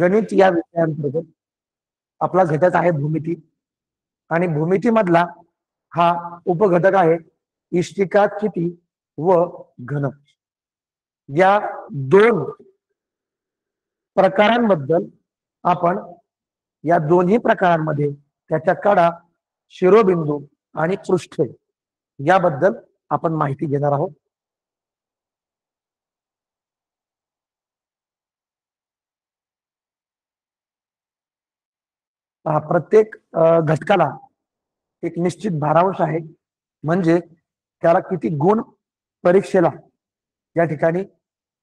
गणित या विषयांतर्गत आपला घटक आहे भूमिती आणि भूमितीमधला हा उपघटक आहे इष्टिका, क्षिती व घन. या दोन प्रकारांबद्दल आपण या दोन्ही प्रकारांमध्ये त्याच्या कडा, शिरोबिंदू आणि पृष्ठे याबद्दल आपण माहिती घेणार आहोत. प्रत्येक घटकाला एक निश्चित भारांश आहे, म्हणजे त्याला किती गुण परीक्षेला या ठिकाणी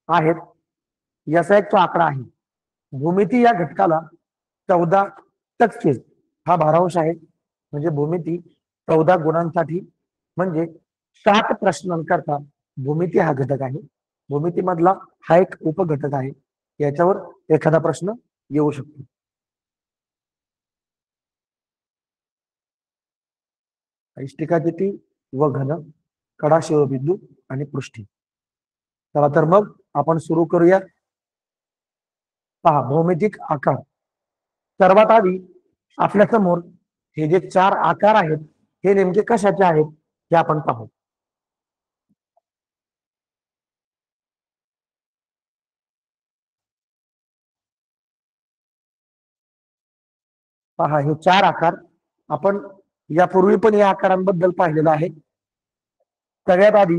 आहेत याचा एक तो आकडा आहे. भूमिती या घटकाला 14% हा भारांश आहे, म्हणजे भूमिती 14 गुणांसाठी म्हणजे 60 प्रश्नांकरता भूमिती हा घटक आहे. भूमितीमधला हा एक उपघटक आहे, याच्यावर एखादा प्रश्न येऊ शकतो. इष्टिका, क्षिती व घन, कडा, शिरोबिंदू आणि पृष्ठी. चला तर मग आपण सुरू करूया. पहा, भौमितिक आकार. सर्वात आधी आपल्या समोर हे जे 4 आकार आहेत हे नेमके कशाचे आहेत हे आपण पाहू. पहा, हे 4 आकार आपण यापूर्वी पण या आकारांबद्दल पाहिलेलं आहे. सगळ्यात आधी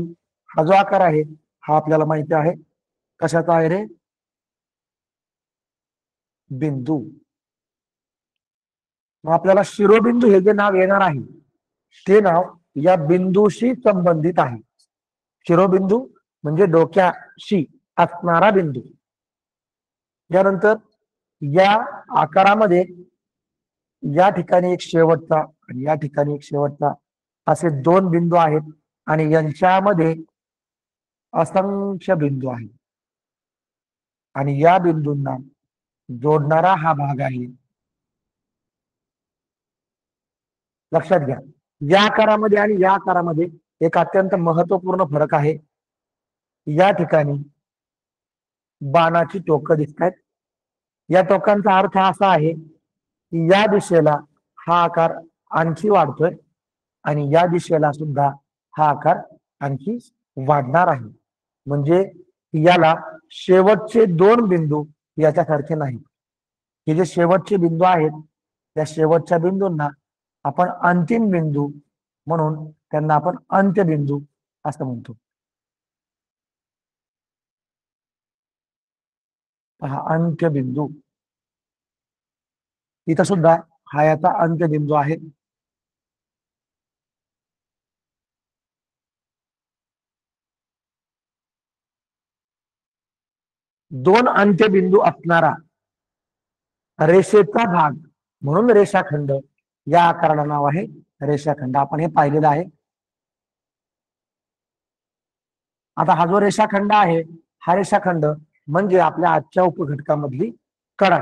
हा जो आकार आहे हा आपल्याला माहिती आहे कशाचा आहे रे? बिंदू. मग आपल्याला शिरोबिंदू हे जे नाव येणार आहे ते नाव या बिंदूशी संबंधित आहे. शिरोबिंदू म्हणजे डोक्याशी असणारा बिंदू. त्यानंतर या आकारामध्ये या ठिकाणी एक शेवटचा आणि या ठिकाणी एक शेवटचा असे 2 बिंदू आहेत आणि यांच्यामध्ये असंख्य बिंदू आहेत आणि या बिंदूंना जोडणारा हा भाग आहे. लक्षात घ्या, या आकारामध्ये आणि या आकारामध्ये एक अत्यंत महत्वपूर्ण फरक आहे. या ठिकाणी बाणाची टोकं दिसत आहेत. या टोकांचा अर्थ असा आहे की या दिशेला हा आकार आणखी वाढतोय आणि या दिशेला सुद्धा हा आकार आणखी वाढणार आहे. म्हणजे याला शेवटचे 2 बिंदू याच्यासारखे नाही. हे जे शेवटचे बिंदू आहेत त्या शेवटच्या बिंदूंना आपण अंतिम बिंदू म्हणून त्यांना आपण अंत्यबिंदू असं म्हणतो. हा अंत्यबिंदू, इथं सुद्धा हा याचा अंत्यबिंदू आहे. दोन अंत्यबिंदू असणारा रेषेचा भाग म्हणून रेषाखंड या आकाराला नाव आहे रेषाखंड. आपण हे पाहिलेलं आहे. आता हा जो रेषाखंड आहे हा रेषाखंड म्हणजे आपल्या आजच्या उपघटकामधली कडा.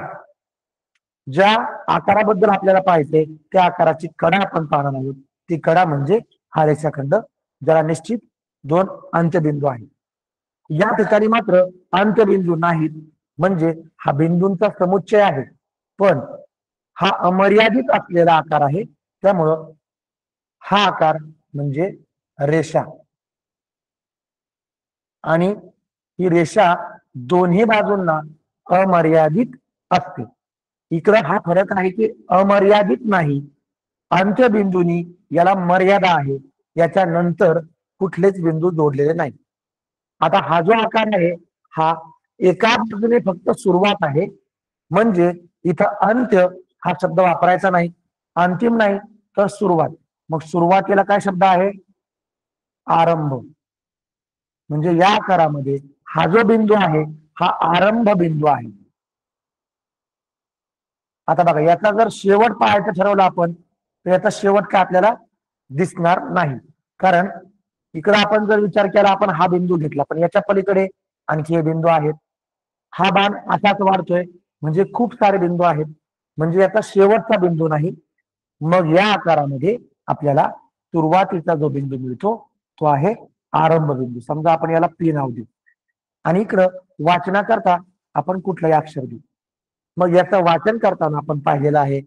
ज्या आकाराबद्दल आपल्याला पाहिजे त्या आकाराची कडा आपण पाहणार आहोत. ती कडा म्हणजे हा रेषाखंड, ज्याला निश्चित 2 अंत्यबिंदू आहेत. या ठिकाणी मात्र अंत्यबिंदू नाहीत, म्हणजे हा बिंदूंचा समुच्चय आहे, पण हा अमर्यादित असलेला आकार आहे. त्यामुळं हा आकार म्हणजे रेषा आणि ही रेषा दोन्ही बाजूंना अमर्यादित असते. इकडं हा फरक आहे की अमर्यादित नाही, अंत्यबिंदूंनी याला मर्यादा आहे. याच्या नंतर कुठलेच बिंदू जोडलेले नाही. आता हा जो आकार आहे हा एका बाजूने फक्त सुरुवात आहे, म्हणजे इथं अंत्य हा शब्द वापरायचा नाही, अंतिम नाही तर सुरुवात. मग सुरुवातीला काय शब्द आहे? आरंभ. म्हणजे या आकारामध्ये हा जो बिंदू आहे हा आरंभ बिंदू आहे. आता बघा, याचा जर शेवट पाहायचं ठरवलं आपण तर याचा शेवट काय आपल्याला दिसणार नाही, कारण इकडे आपण जर विचार केला आपण हा बिंदू घेतला पण याच्या पलीकडे आणखी हे बिंदू आहेत. हा बाण असाच वाढतोय म्हणजे खूप सारे बिंदू आहेत, म्हणजे याचा शेवटचा बिंदू नाही. मग या आकारामध्ये आपल्याला सुरुवातीचा जो बिंदू मिळतो तो आहे आरंभ बिंदू. समजा आपण याला पी नाव देऊ आणि इकडं वाचनाकरता आपण कुठलंही अक्षर देऊ. मग याचं वाचन करताना आपण पाहिलेलं आहे,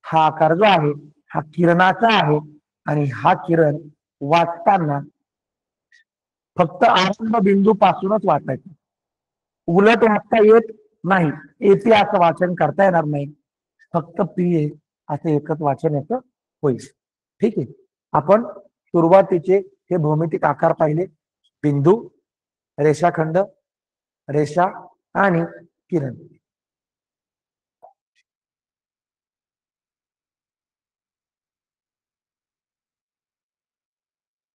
हा आकार जो आहे हा किरणाचा आहे आणि हा किरण वाचताना फक्त आरंभ बिंदू पासूनच वाचायचं, उलट वाचता येत नाही. एपी असं वाचन करता येणार नाही, फक्त पी ए असं एकच वाचन याचं होईल. ठीक आहे, आपण सुरुवातीचे हे भौमितिक आकार पाहिले, बिंदू, रेषाखंड, रेषा आणि किरण.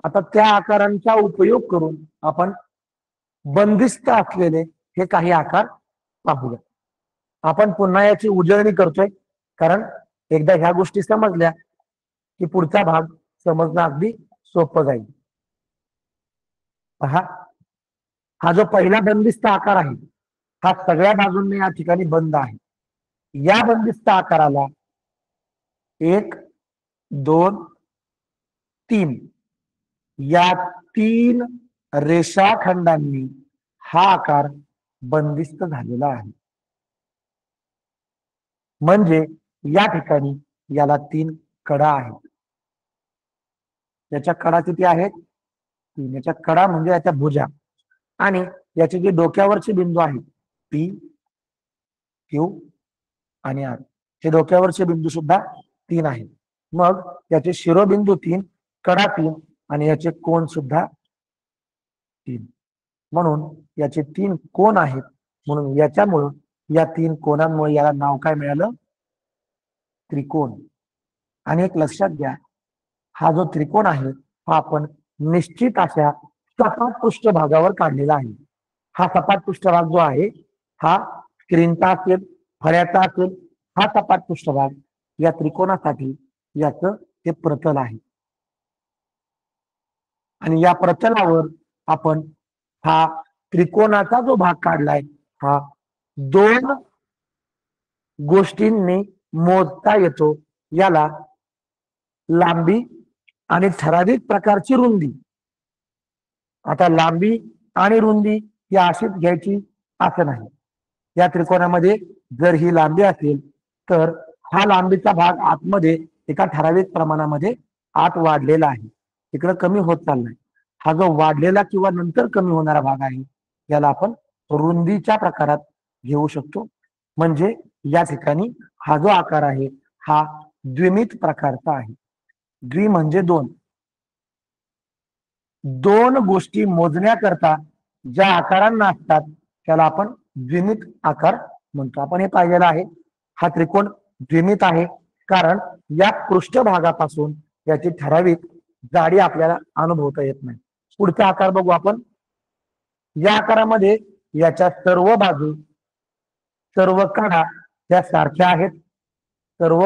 आता त्या आकारांचा उपयोग करून आपण बंदिस्त असलेले हे काही आकार पाहूया. आपण पुन्हा याची उजळणी करतोय, कारण एकदा ह्या गोष्टी समजल्या की पुढचा भाग समजणं अगदी सोपं जाईल. पहा, हा जो पहिला बंदिस्त आकार आहे हा सगळ्या बाजूंनी या ठिकाणी बंद आहे. या बंदिस्त आकाराला 1, 2, 3 या 3 रेषाखंडांनी हा आकार बंदिस्त झालेला आहे. म्हणजे या ठिकाणी याला 3 कडा आहेत. याच्या कडा किती आहेत? 3. याच्या कडा म्हणजे याच्या भुजा, आणि याचे जे डोक्यावरचे बिंदू आहेत पी, क्यू आणि आर, हे डोक्यावरचे बिंदू सुद्धा 3 आहेत. मग याचे शिरोबिंदू 3, कडा 3 आणि याचे कोण सुद्धा 3. म्हणून याचे 3 कोण आहेत. म्हणून याच्यामुळं या 3 कोणांमुळे याला नाव काय मिळालं? त्रिकोण. आणि एक लक्षात घ्या, हा जो त्रिकोण आहे हा आपण निश्चित अशा सपाट पृष्ठभागावर काढलेला आहे. हा सपाट पृष्ठभाग जो आहे हा स्क्रीनचा असेल, फळ्याचा असेल, हा सपाट पृष्ठभाग या त्रिकोणासाठी याचं ते प्रतल आहे. आणि या प्रतलावर आपण हा त्रिकोणाचा जो भाग काढलाय हा 2 गोष्टींनी मोजता येतो. याला लांबी आणि ठराविक प्रकारची रुंदी. आता लांबी आणि रुंदी ही अशीच घ्यायची असं नाही. या त्रिकोणामध्ये जर ही लांबी असेल तर हा लांबीचा भाग आतमध्ये एका ठराविक प्रमाणामध्ये आत वाढलेला आहे, इकडं कमी होत चाललाय. हा जो वाढलेला किंवा नंतर कमी होणारा भाग आहे याला आपण रुंदीच्या प्रकारात घेऊ शकतो. म्हणजे या ठिकाणी हा जो आकार आहे हा द्विमित प्रकारचा आहे. द्वि म्हणजे 2. 2 गोष्टी मोजण्याकरता ज्या आकारांना असतात त्याला आपण द्विमित आकार म्हणतो. आपण हे पाहिलेलं आहे, हा त्रिकोण द्विमित आहे कारण या पृष्ठभागापासून याची ठराविक जाडी आपल्याला अनुभवता येत नाही. पुढचा आकार बघू आपण. या आकारामध्ये याच्या सर्व बाजू, सर्व कडा त्या सारख्या आहेत, सर्व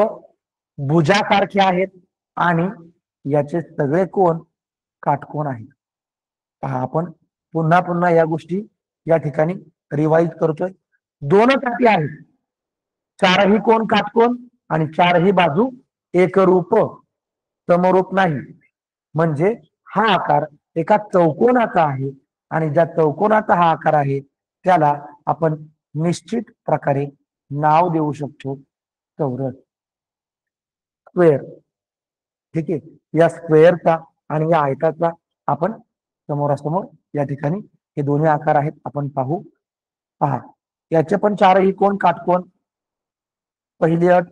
भुजा सारख्या आहेत आणि याचे सगळे कोण काटकोन आहेत. पहा, आपण पुन्हा पुन्हा या गोष्टी या ठिकाणी रिवाइज करतोय. 2 अटी आहेत, 4ही कोण काटकोन आणि 4ही बाजू एकरूप, समरूप नाही. म्हणजे हा आकार एका चौकोनाचा आहे आणि ज्या चौकोनाचा हा आकार आहे त्याला आपण निश्चित प्रकारे नाव देऊ शकतो चौरस, स्क्वेअर. ठीक आहे, या स्क्वेअरचा आणि या आयताचा आपण समोरासमोर या ठिकाणी हे दोन्ही आकार आहेत आपण पाहू. पहा, याचे पण 4ही कोण काटकोन, पहिली अट.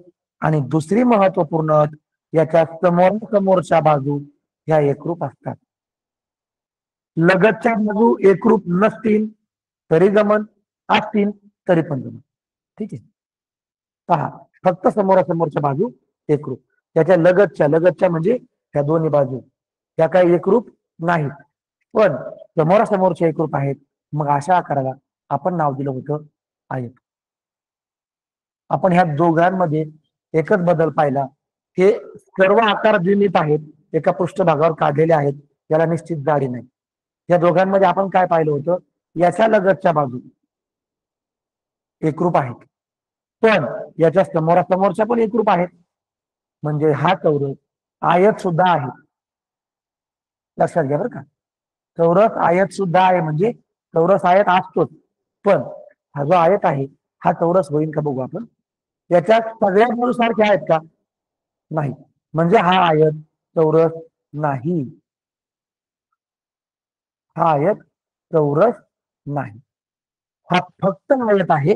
आणि दुसरी महत्वपूर्ण अट, याच्या समोरच्या बाजू ह्या एकरूप असतात. लगतच्या बाजू एकरूप नसतील तरी जमन, असतील तरी पण जमन. ठीक आहे, पहा, फक्त समोरासमोरच्या बाजू एकरूप. त्याच्या लगतच्या म्हणजे ह्या दोन्ही बाजू त्या काही एकरूप नाहीत, पण समोरासमोरच्या एकरूप आहेत. मग अशा आकाराला आपण नाव दिलं होतं आयत. आपण ह्या दोघांमध्ये एकच बदल पाहिला, हे सर्व आकार द्विमित आहेत, एका पृष्ठभागावर काढलेले आहेत, याला निश्चित जाडी नाही. या दोघांमध्ये आपण काय पाहिलं होतं, याच्या लगतच्या बाजू एकरूप आहेत, पण याच्या समोरासमोरच्या पण एकरूप आहेत. म्हणजे हा चौरस आयत सुद्धा आहे. लक्षात घ्या बरं का, चौरस आयत सुद्धा आहे. म्हणजे चौरस आयत असतोच, पण हा जो आयत आहे हा चौरस होईल का बघू आपण. याच्या सगळ्या बाजू सारख्या आहेत का? नाही. म्हणजे हा आयत चौरस नाही. हा आयत चौरस नाही. हा फक्त आयत आहे,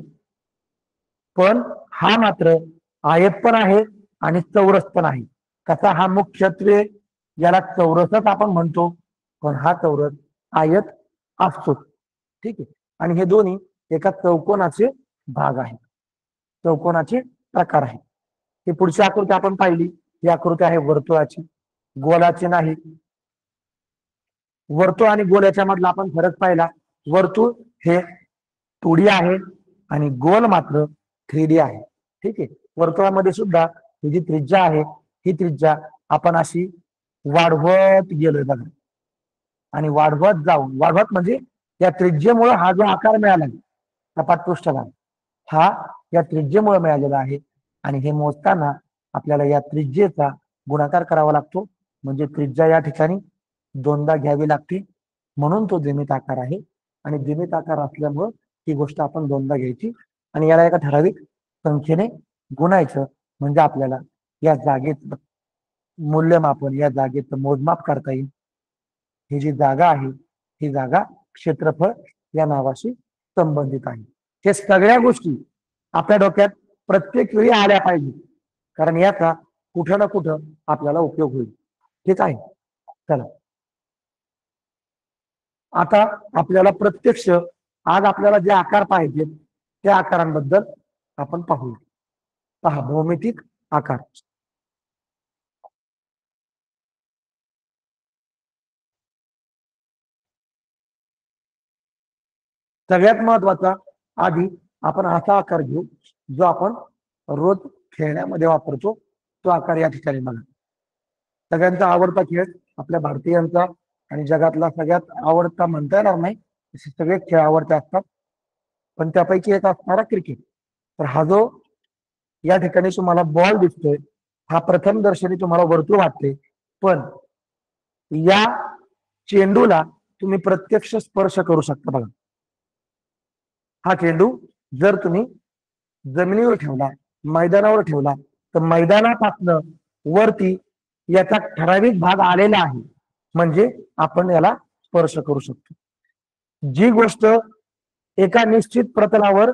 पण हा मात्र आयत पण आहे आणि चौरस पण आहे. कसा? हा मुख्यत्वे याला चौरसच आपण म्हणतो, पण हा चौरस आयत असतो. ठीक आहे. आणि हे दोन्ही एका चौकोनाचे भाग आहेत, चौकोनाचे प्रकार आहेत. ही पुढची आकृती आपण पाहिली, ही आकृती आहे वर्तुळाची, गोलाची नाही. वर्तुळ आणि गोल याच्या मधला आपण फरक पाहिला. वर्तुळ हे 2D आहे आणि गोल मात्र 3D आहे. ठीक आहे. वर्तुळामध्ये सुद्धा ही जी त्रिज्या आहे, ही त्रिज्या आपण अशी वाढवत गेलोय बघा, आणि वाढवत जाऊन, वाढवत म्हणजे या त्रिज्येमुळे हा जो आकार मिळाला सपाट पृष्ठभाग, हा या त्रिज्येमुळे मिळालेला आहे. आणि हे मोजताना आपल्याला या त्रिज्येचा गुणाकार करावा लागतो, म्हणजे त्रिज्या या ठिकाणी दोनदा घ्यावी लागते, म्हणून तो द्विमित आकार आहे. आणि द्विमित आकार असल्यामुळं ही गोष्ट आपण दोनदा घ्यायची आणि याला एका ठराविक संख्येने गुणायचं, म्हणजे आपल्याला या जागेत मूल्यमापन, या जागेचं मोजमाप करता येईल. ही जी जागा आहे, ही जागा क्षेत्रफळ या नावाशी संबंधित आहे. हे सगळ्या गोष्टी आपल्या डोक्यात प्रत्येक वेळी आल्या पाहिजे, कारण याचा कुठं ना कुठं आपल्याला उपयोग होईल. ठीक आहे. चला, आता आपल्याला प्रत्यक्ष आज आपल्याला जे आकार पाहिजे त्या आकारांबद्दल आपण पाहूया. पहा, भौमितिक आकार. सगळ्यात महत्वाचा, आधी आपण असा आकार घेऊ जो आपण रोज खेळण्यामध्ये वापरतो. तो आकार या ठिकाणी बघा. सगळ्यांचा आवडता खेळ, आपल्या भारतीयांचा आणि जगातला सगळ्यात आवडता म्हणता येणार नाही, सगळे खेळ आवडते असतात, पण त्यापैकी एक असणारा क्रिकेट. तर हा जो या ठिकाणी तुम्हाला बॉल दिसतोय, हा प्रथम दर्शनी तुम्हाला वर्तुळ वाटते, पण या चेंडूला तुम्ही प्रत्यक्ष स्पर्श करू शकता बघा. हा चेंडू जर तुम्ही जमिनीवर ठेवला, मैदानावर ठेवला, तर मैदानापासून वरती याचा ठराविक भाग आलेला आहे, म्हणजे आपण याला स्पर्श करू शकतो. जी गोष्ट एका निश्चित प्रतलावर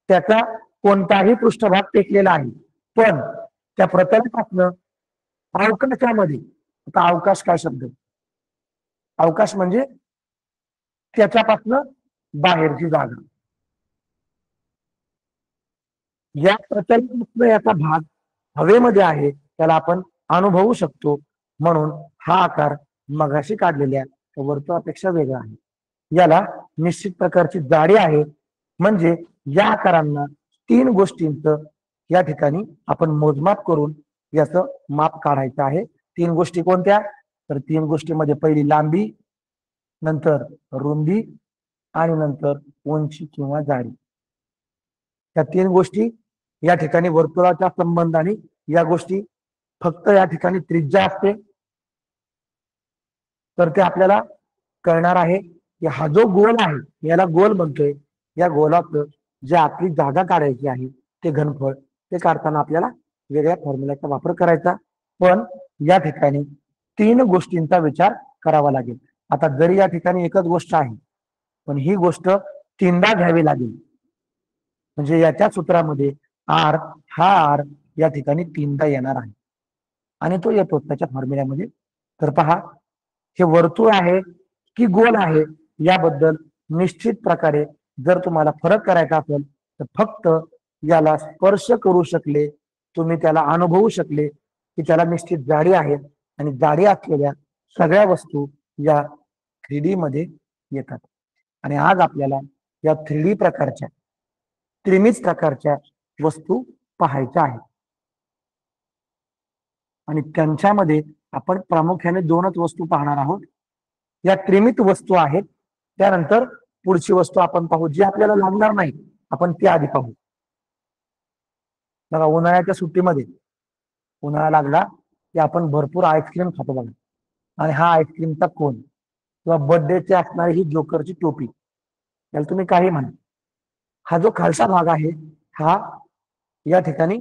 त्याचा कोणताही पृष्ठभाग टेकलेला आहे, पण त्या प्रतलापासून अवकाशामध्ये, आता अवकाश काय शब्द? अवकाश म्हणजे त्याच्यापासून बाहेरची जागा. या प्रतलापासून याचा भाग हवेमध्ये आहे, त्याला आपण अनुभवू शकतो, म्हणून हा आकार मगाशी काढलेल्या वर्तुळापेक्षा वेगळा आहे. याला निश्चित प्रकारची जाडी आहे, म्हणजे या आकारांना 3 गोष्टींचं या ठिकाणी आपण मोजमाप करून याचं माप काढायचं आहे. 3 गोष्टी कोणत्या? तर 3 गोष्टीमध्ये पहिली लांबी, नंतर रुंदी आणि नंतर उंची किंवा जाडी. या 3 गोष्टी या ठिकाणी वर्तुळाच्या संबंधाने या गोष्टी फक्त या ठिकाणी त्रिज्या असते, तर ते आपल्याला कळणार आहे की हा जो गोल आहे याला गोल म्हणतोय, या गोलाचं जे आपली जागा काढायची आहे ते घनफळ, ते काढताना आपल्याला वेगळ्या फॉर्म्युलाचा वापर करायचा, पण या ठिकाणी 3 गोष्टींचा विचार करावा लागेल. आता जरी या ठिकाणी एकच गोष्ट आहे, पण ही गोष्ट 3दा घ्यावी लागेल, म्हणजे याच्या सूत्रामध्ये आर, हा आर या ठिकाणी 3दा येणार आहे आणि तो येतो त्याच्या फॉर्म्युल्यामध्ये. तर पहा, हे वर्तुळ आहे की गोल आहे याबद्दल निश्चित प्रकारे जर तुम्हाला फरक करायचा असेल, तर फक्त याला स्पर्श करू शकले, तुम्ही त्याला अनुभवू शकले की त्याला निश्चित जाडी आहे, आणि जाडी असलेल्या सगळ्या वस्तू या 3D मध्ये येतात. आणि आज आपल्याला या 3D प्रकारच्या, त्रिमित प्रकारच्या वस्तू पाहायच्या आहेत, आणि त्यांच्यामध्ये आपण प्रामुख्याने 2च वस्तू पाहणार आहोत. या त्रिमित वस्तू आहेत, त्यानंतर पुढची वस्तू आपण पाहू जी आपल्याला लागणार नाही, आपण ती आधी पाहू. बघा, उन्हाळ्याच्या सुट्टीमध्ये, उन्हाळा लागला की आपण भरपूर आईस्क्रीम खातो बघा, आणि हा आईस्क्रीमचा कोन किंवा बर्थडेची असणारी ही जोकरची टोपी, याला तुम्ही काही म्हणा, हा जो खालचा भाग आहे हा या ठिकाणी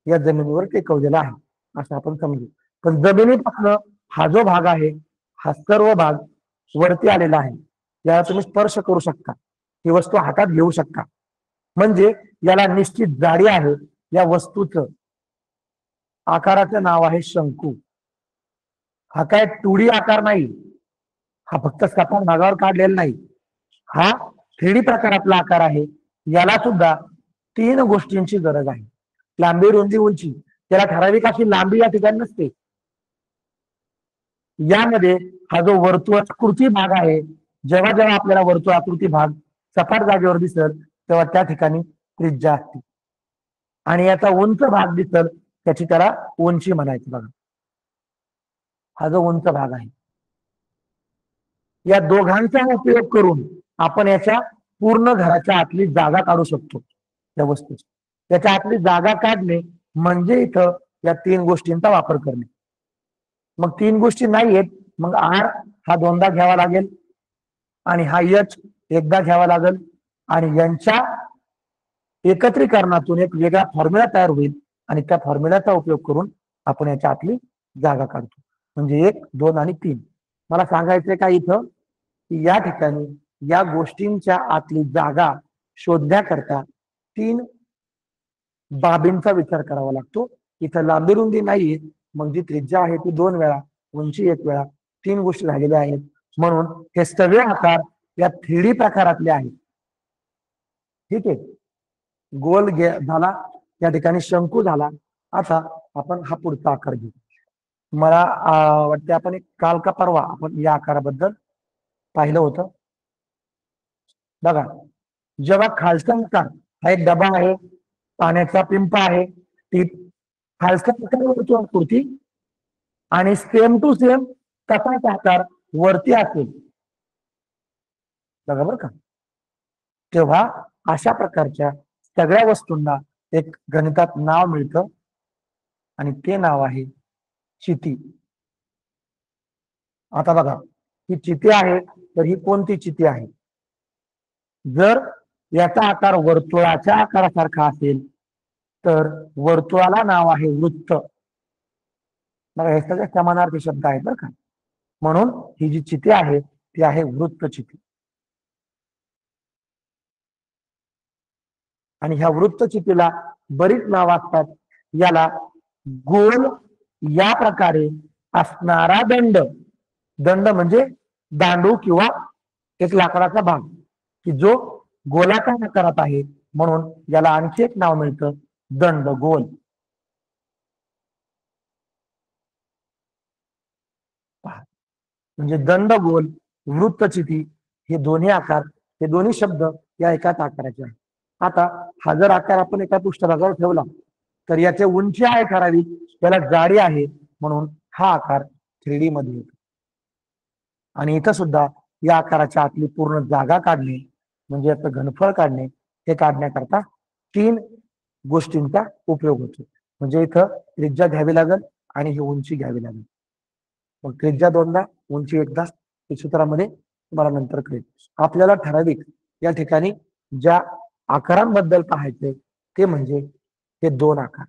या जमिनीवर टेकवलेला आहे असं आपण समजू. पण जमिनीपासून हा जो भाग आहे हा सर्व भाग वरती आलेला आहे. याला तुम्ही स्पर्श करू शकता, ही वस्तू हातात घेऊ शकता. म्हणजे याला निश्चित जाडी आहे. या वस्तूचं आकाराचं नाव आहे शंकू. हा काय 2D आकार नाही, हा फक्त सपाट भागावर काढलेला नाही, हा 3D प्रकारातला आकार आहे. याला सुद्धा 3 गोष्टींची गरज आहे. लांबी, रुंदी, उंची. त्याला ठराविक अशी लांबी या ठिकाणी नसते. यामध्ये हा जो वर्तुळाकृती भाग आहे, जेव्हा जेव्हा आपल्याला वर्तुळाकृती भाग सपाट जागेवर दिसेल तेव्हा त्या ठिकाणी त्रिज्या असते. आणि याचा उंच भाग दिसेल त्याची त्याला उंची म्हणायची. बघा, हा जो उंच भाग आहे, या दोघांचा उपयोग करून आपण याच्या पूर्ण घराच्या आतली जागा काढू शकतो. त्या वस्तूची त्याच्या आतली जागा काढणे म्हणजे इथं या 3 गोष्टींचा वापर करणे. मग 3 गोष्टी नाही आहेत, मग आर हा 2दा घ्यावा लागेल आणि हा एच एकदा घ्यावा लागेल आणि यांच्या एकत्रीकरणातून एक वेगळा फॉर्म्युला तयार होईल आणि त्या फॉर्म्युल्याचा उपयोग करून आपण याच्या आतली जागा काढतो. म्हणजे 1, 2 आणि 3. मला सांगायचंय का इथं की या ठिकाणी या गोष्टींच्या आतली जागा शोधण्याकरता 3 बाबींचा विचार करावा लागतो. इथं लांबी रुंदी नाहीये, मग जी त्रिज्या आहे ती 2 वेळा, उंची 1 वेळा, 3 गोष्टी झालेल्या आहेत. म्हणून हे सगळे आकार या 3D प्रकारातले आहेत. ठीक आहे, गोल झाला, या ठिकाणी शंकू झाला. आता आपण हा पुढचा आकार घेऊ. मला वाटते आपण एक काल का परवा आपण या आकाराबद्दल पाहिलं होतं. बघा, जेव्हा खालचा आकार हा एक डबा आहे, पाण्याचा पिंप आहे, ती खालचा आकार वर्तुळाकृती आणि सेम टू सेम तसाच आकार वरती असेल. बघा बरं का, तेव्हा अशा प्रकारच्या सगळ्या वस्तूंना एक गणितात नाव मिळतं आणि ते नाव आहे चिती. आता बघा, ही चिती आहे, तर ही कोणती चिती आहे? जर याचा आकार वर्तुळाच्या आकारासारखा असेल तर वर्तुळाला नाव आहे वृत्त. बघा, हे सगळे समानार्थी शब्द आहेत बरं का. म्हणून ही जी चिती आहे ती आहे वृत्त चिती. आणि ह्या वृत्त चितीला बरीच नाव असतात. याला गोल या प्रकारे असणारा दंड, दंड म्हणजे दांडू किंवा एक लाकडाचा भाग की जो गोलाकार आकारात आहे, म्हणून याला आणखी एक नाव मिळतं दंड गोल. म्हणजे दंड गोल, वृत्तचिती हे दोन्ही आकार, हे दोन्ही शब्द या एकाच आकाराचे आहेत. आता हा जर आकार आपण एका पृष्ठभागावर ठेवला तर याची उंची आहे ठराविक, त्याला जाडी आहे, म्हणून हा आकार 3D मध्ये येतो. आणि इथं सुद्धा या आकाराच्या आतली पूर्ण जागा काढणे म्हणजे याचं घनफळ काढणे, हे काढण्याकरता 3 गोष्टींचा उपयोग होतो. म्हणजे इथं त्रिज्या घ्यावी लागेल आणि ही उंची घ्यावी लागेल. मग त्रिज्या 2दा, उंची 1दा, हे सूत्रामध्ये तुम्हाला नंतर कळेल. आपल्याला ठराविक या ठिकाणी ज्या आकारांबद्दल पाहायचे ते म्हणजे हे 2 आकार.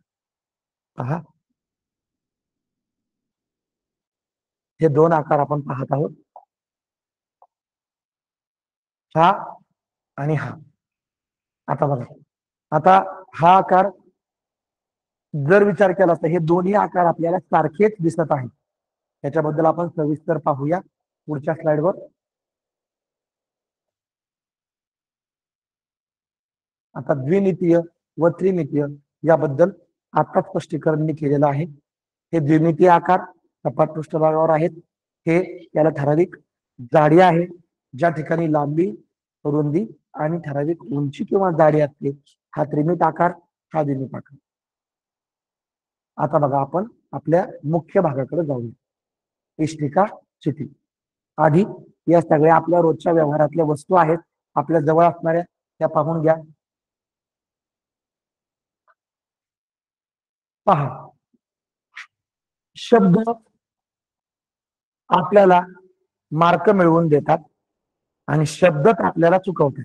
पहा, हे 2 आकार आपण पाहत आहोत, हा आणि हा. आता बघा, आता हा आकार जर विचार केला तर हे दोन्ही आकार आपल्याला सारखेच दिसत आहेत. त्याच्याबद्दल आपण सविस्तर पाहूया पुढच्या स्लाइडवर. आता द्विमितीय व त्रिमितीय याबद्दल आता स्पष्टीकरण मी केलेलं आहे. हे द्विमितीय आकार सपाट पृष्ठभागावर आहेत. हे याला ठराविक जाडी आहे, ज्या ठिकाणी लांबी, रुंदी आणि ठराविक उंची किंवा जाडी असते. हा त्रिमित आकार, हा द्विमित आकार. आता बघा, आपण आपल्या मुख्य भागाकडे जाऊया, इष्टिका चिती. आधी या सगळ्या आपल्या रोजच्या व्यवहारातल्या वस्तू आहेत, आपल्या जवळ असणाऱ्या त्या पाहून घ्या. पहा, शब्द आपल्याला मार्क मिळवून देतात आणि शब्द आपल्याला चुकवतात.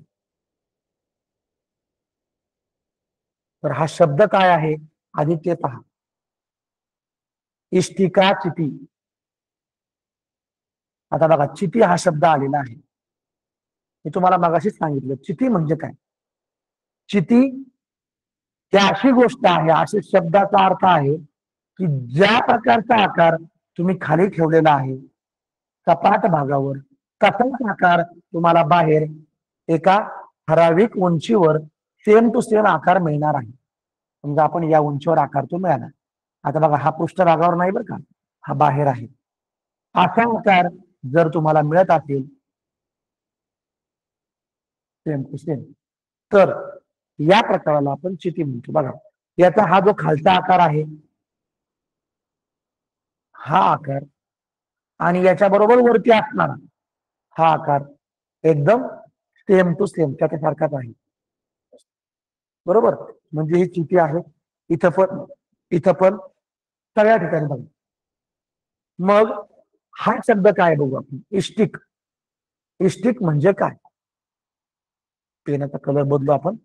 तर हा शब्द काय आहे आधी ते पहा. इष्टिका चिती. आता बघा, चिती हा शब्द आलेला आहे. मी तुम्हाला मगाशीच सांगितलं चिती म्हणजे काय. चिती ही अशी गोष्ट आहे, अशी शब्दाचा अर्थ आहे की ज्या प्रकारचा आकार तुम्ही खाली ठेवलेला आहे सपाट भागावर, तसाच आकार तुम्हाला बाहेर एका ठराविक उंचीवर सेम टू सेम आकार मिळणार आहे. समजा आपण या उंचीवर आकार तो मिळाला. आता बघा, हा पृष्ठभागावर नाही बरं का, हा बाहेर आहे. असा आकार जर तुम्हाला मिळत असेल सेम टू सेम, तर या प्रकाराला आपण चिती म्हणतो. बघा, याचा हा जो खालचा आकार आहे, हा आकार आणि याच्या बरोबर वरती असणारा हा आकार एकदम सेम टू सेम त्याच्यासारखाच आहे. बरोबर, म्हणजे ही चिती आहे. इथं पण सगळ्या ठिकाणी बघा. मग हा शब्द काय बघू आपण. इष्टिक. इष्टिक म्हणजे काय. पेनाचा कलर बदलू आपण.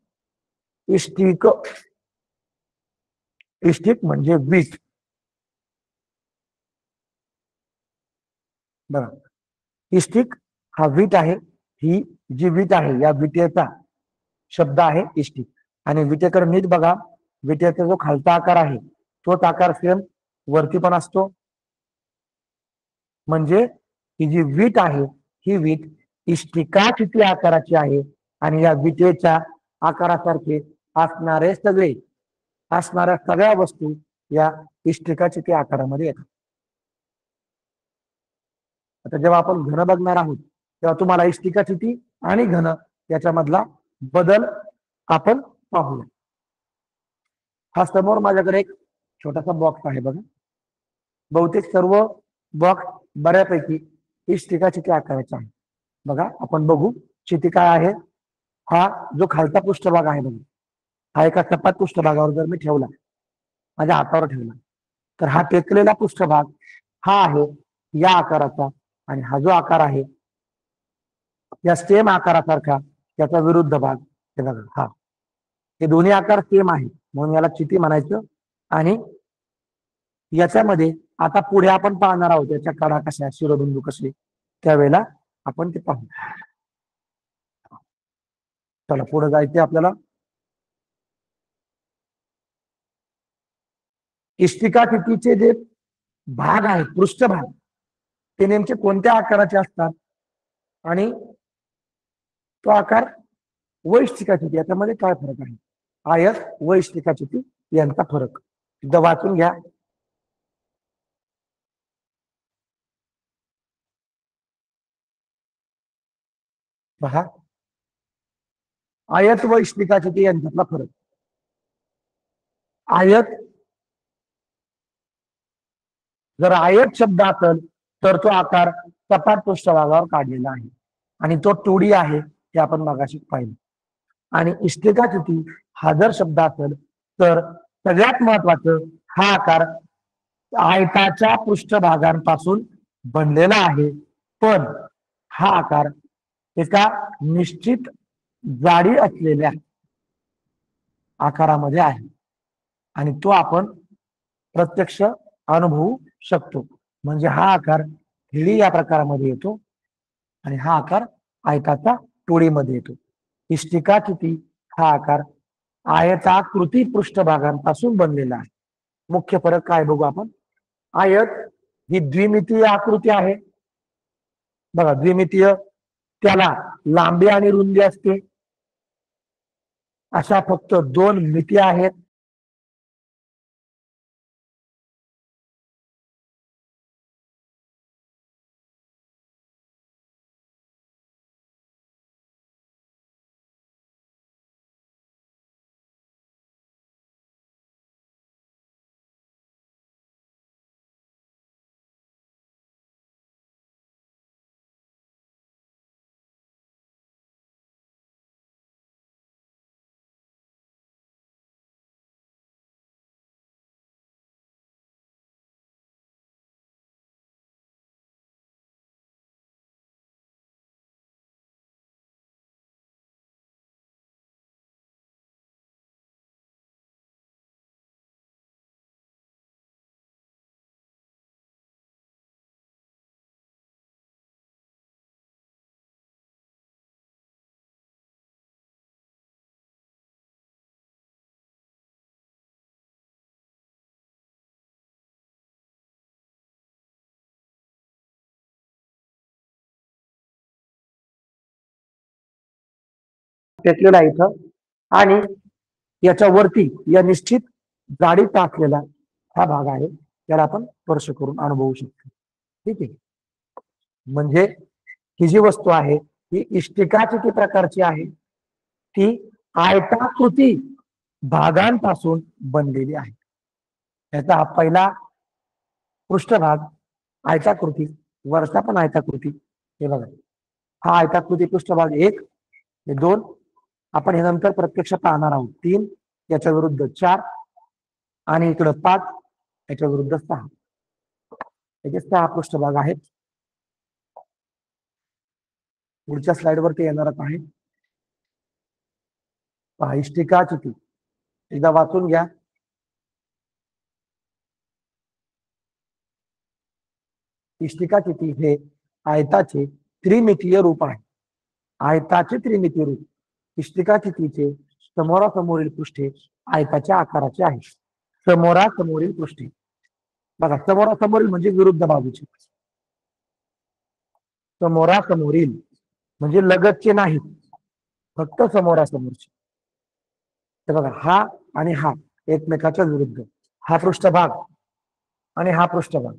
इष्टिक. इष्टिक म्हणजे वीट. बघा, इष्टिक हा वीट आहे. ही जी वीट आहे या विटेचा शब्द आहे इष्टिक. आणि विटेकडे नीट बघा, विटेचा जो खालचा आकार आहे तोच आकार सेम वरती पण असतो. म्हणजे ही जी वीट आहे ही वीट इष्टिका चिती आकाराची आहे. आणि या विटेच्या आकारासारखे असणाऱ्या सगळ्या वस्तू या इष्टिका चिती आकारामध्ये येतात. आता जेव्हा आपण घन बघणार आहोत तेव्हा तुम्हाला इष्टिका चिती आणि घन याच्यामधला बदल आपण पाहूया. हा समोर माझ्याकडे एक छोटासा बॉक्स आहे बघा. बहुतेक सर्व बॉक्स बऱ्यापैकी इष्टिका चिती आकाराचा आहे. बघा, आपण बघू चिती काय आहे. हा जो खालचा पृष्ठभाग आहे बघा, हा एका सपाट पृष्ठभागावर जर मी ठेवला, माझ्या हातावर ठेवला, तर हा टेकलेला पृष्ठभाग हा आहे या आकाराचा. आणि हा जो आकार आहे या सेम आकारासारखा त्याचा विरुद्ध भाग हे बघा, हा. हे दोन्ही आकार सेम आहे म्हणून याला चिती म्हणायचं. आणि याच्यामध्ये आता पुढे आपण पाहणार आहोत याच्या कडा कशा, शिरोबिंदू कसे, त्यावेळेला आपण ते पाहू. चला पुढे जायचे आपल्याला. इष्टिका चितीचे जे भाग आहेत, पृष्ठभाग, ते नेमके कोणत्या आकाराचे असतात आणि तो आकार व इष्टिका चिती याच्यामध्ये काय फरक आहे. आयत व इष्टिका चिती यांचा फरक एकदा वाचून घ्या. पहा, आयत व इष्टिका चिती यांच्यातला फरक. आयत, जर आयत शब्द असेल तर तो आकार सपाट पृष्ठभागावर काढलेला आहे आणि तो 2D आहे, हे आपण मगाशी पाहिलं. आणि इष्टिका चिती हा जर शब्द असेल तर सगळ्यात महत्वाचं, हा आकार आयताच्या पृष्ठभागांपासून बनलेला आहे. पण हा आकार एका निश्चित जाडी असलेल्या आकारामध्ये आहे आणि तो आपण प्रत्यक्ष अनुभवू शकतो. म्हणजे हा आकार 3D या प्रकारामध्ये येतो आणि हा आकार आयताचा 2D मध्ये येतो. इष्टिका चिती हा आकार आयताकृती पृष्ठभागांपासून बनलेला आहे. मुख्य फरक काय बघू आपण. आयत ही द्विमितीय आकृती आहे. बघा, द्विमितीय, त्याला लांबी आणि रुंदी असते. अशा फक्त 2 मिती आहेत. टेकलेला आहे इथं, आणि याच्या वरती या निश्चित जाडीचा असलेला हा भाग आहे, त्याला आपण स्पर्श करून अनुभवू शकतो. ठीक आहे. म्हणजे ही जी वस्तू आहे ही इष्टिका किती प्रकारची आहे, ती आयताकृती भागांपासून बनलेली आहे. याचा हा पहिला पृष्ठभाग आयताकृती, वरचा पण आयताकृती. हे बघा, हा आयताकृती पृष्ठभाग 1, हे 2, आपण हे नंतर प्रत्यक्ष पाहणार आहोत. 3, याच्या विरुद्ध 4, आणि इकडं 5, याच्या विरुद्ध 6. याचे 6 पृष्ठभाग आहेत. पुढच्या स्लाइड वरती येणारच आहे. पहा, इष्टिका चिती एकदा वाचून घ्या. इष्टिका चिती हे आयताचे त्रिमितीय रूप आहे. आयताचे त्रिमितीय रूप. इष्टिका चितीचे समोरासमोरील पृष्ठे आयताच्या आकाराचे आहे. समोरासमोरील पृष्ठे बघा, समोरासमोरील म्हणजे विरुद्ध बाजूचे. समोरासमोरील म्हणजे लगतचे नाहीत, फक्त समोरासमोरचे. तर बघा, हा आणि हा एकमेकाच्या विरुद्ध, हा पृष्ठभाग आणि हा पृष्ठभाग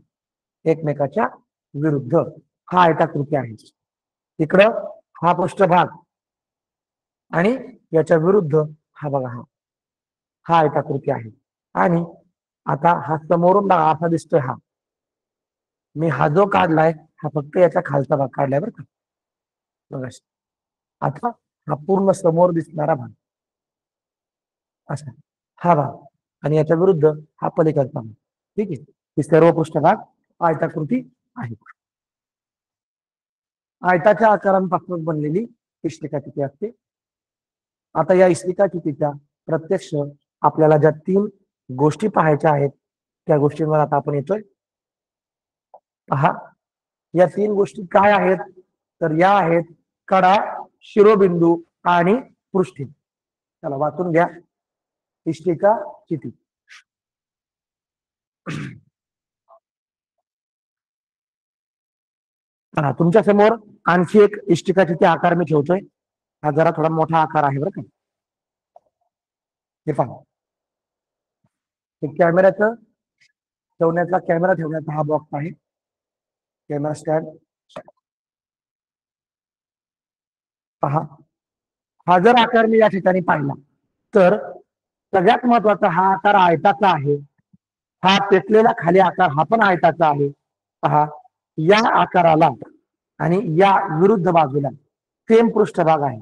एकमेकाच्या विरुद्ध, हा आयताकृती आहे. इकडं हा पृष्ठभाग आणि याच्या विरुद्ध हा बघा, हा आयताकृती आहे. आणि आता हा समोरून बघा असा दिसतोय, हा मी हा जो काढलाय हा फक्त याचा खालचा भाग काढलाय बरं का. बघा, आता हा पूर्ण समोर दिसणारा भाग असा हा भाग, आणि याच्या विरुद्ध हा पलीकडचा भाग. ठीक आहे. ही सर्व पृष्ठभाग आयताकृती आहे. आयताच्या आकारांपासून बनलेली इष्टिका चिती असते. आता या इष्टिका चितीच्या प्रत्यक्ष आपल्याला ज्या 3 गोष्टी पाहायच्या आहेत, त्या गोष्टींवर आता आपण येतोय. पहा, या 3 गोष्टी काय आहेत, तर या आहेत कडा, शिरोबिंदू आणि पृष्ठे. चला वाचून घ्या. इष्टिका चिती. तुमच्या समोर आणखी एक इष्टिका चिती आकार मी ठेवतोय. हा जरा थोडा मोठा आकार आहे बरं का. हे पहा, कॅमेऱ्याचं ठेवण्याचा, कॅमेरा ठेवण्याचा हा बॉक्स आहे, कॅमेरा स्टँड. पहा, हा जर आकार मी या ठिकाणी पाहिला तर सगळ्यात महत्वाचा हा आकार आयताचा आहे. हा पेटलेला खाली आकार हा पण आयताचा आहे. पहा, या आकाराला आणि या विरुद्ध बाजूला सेम पृष्ठभाग आहे.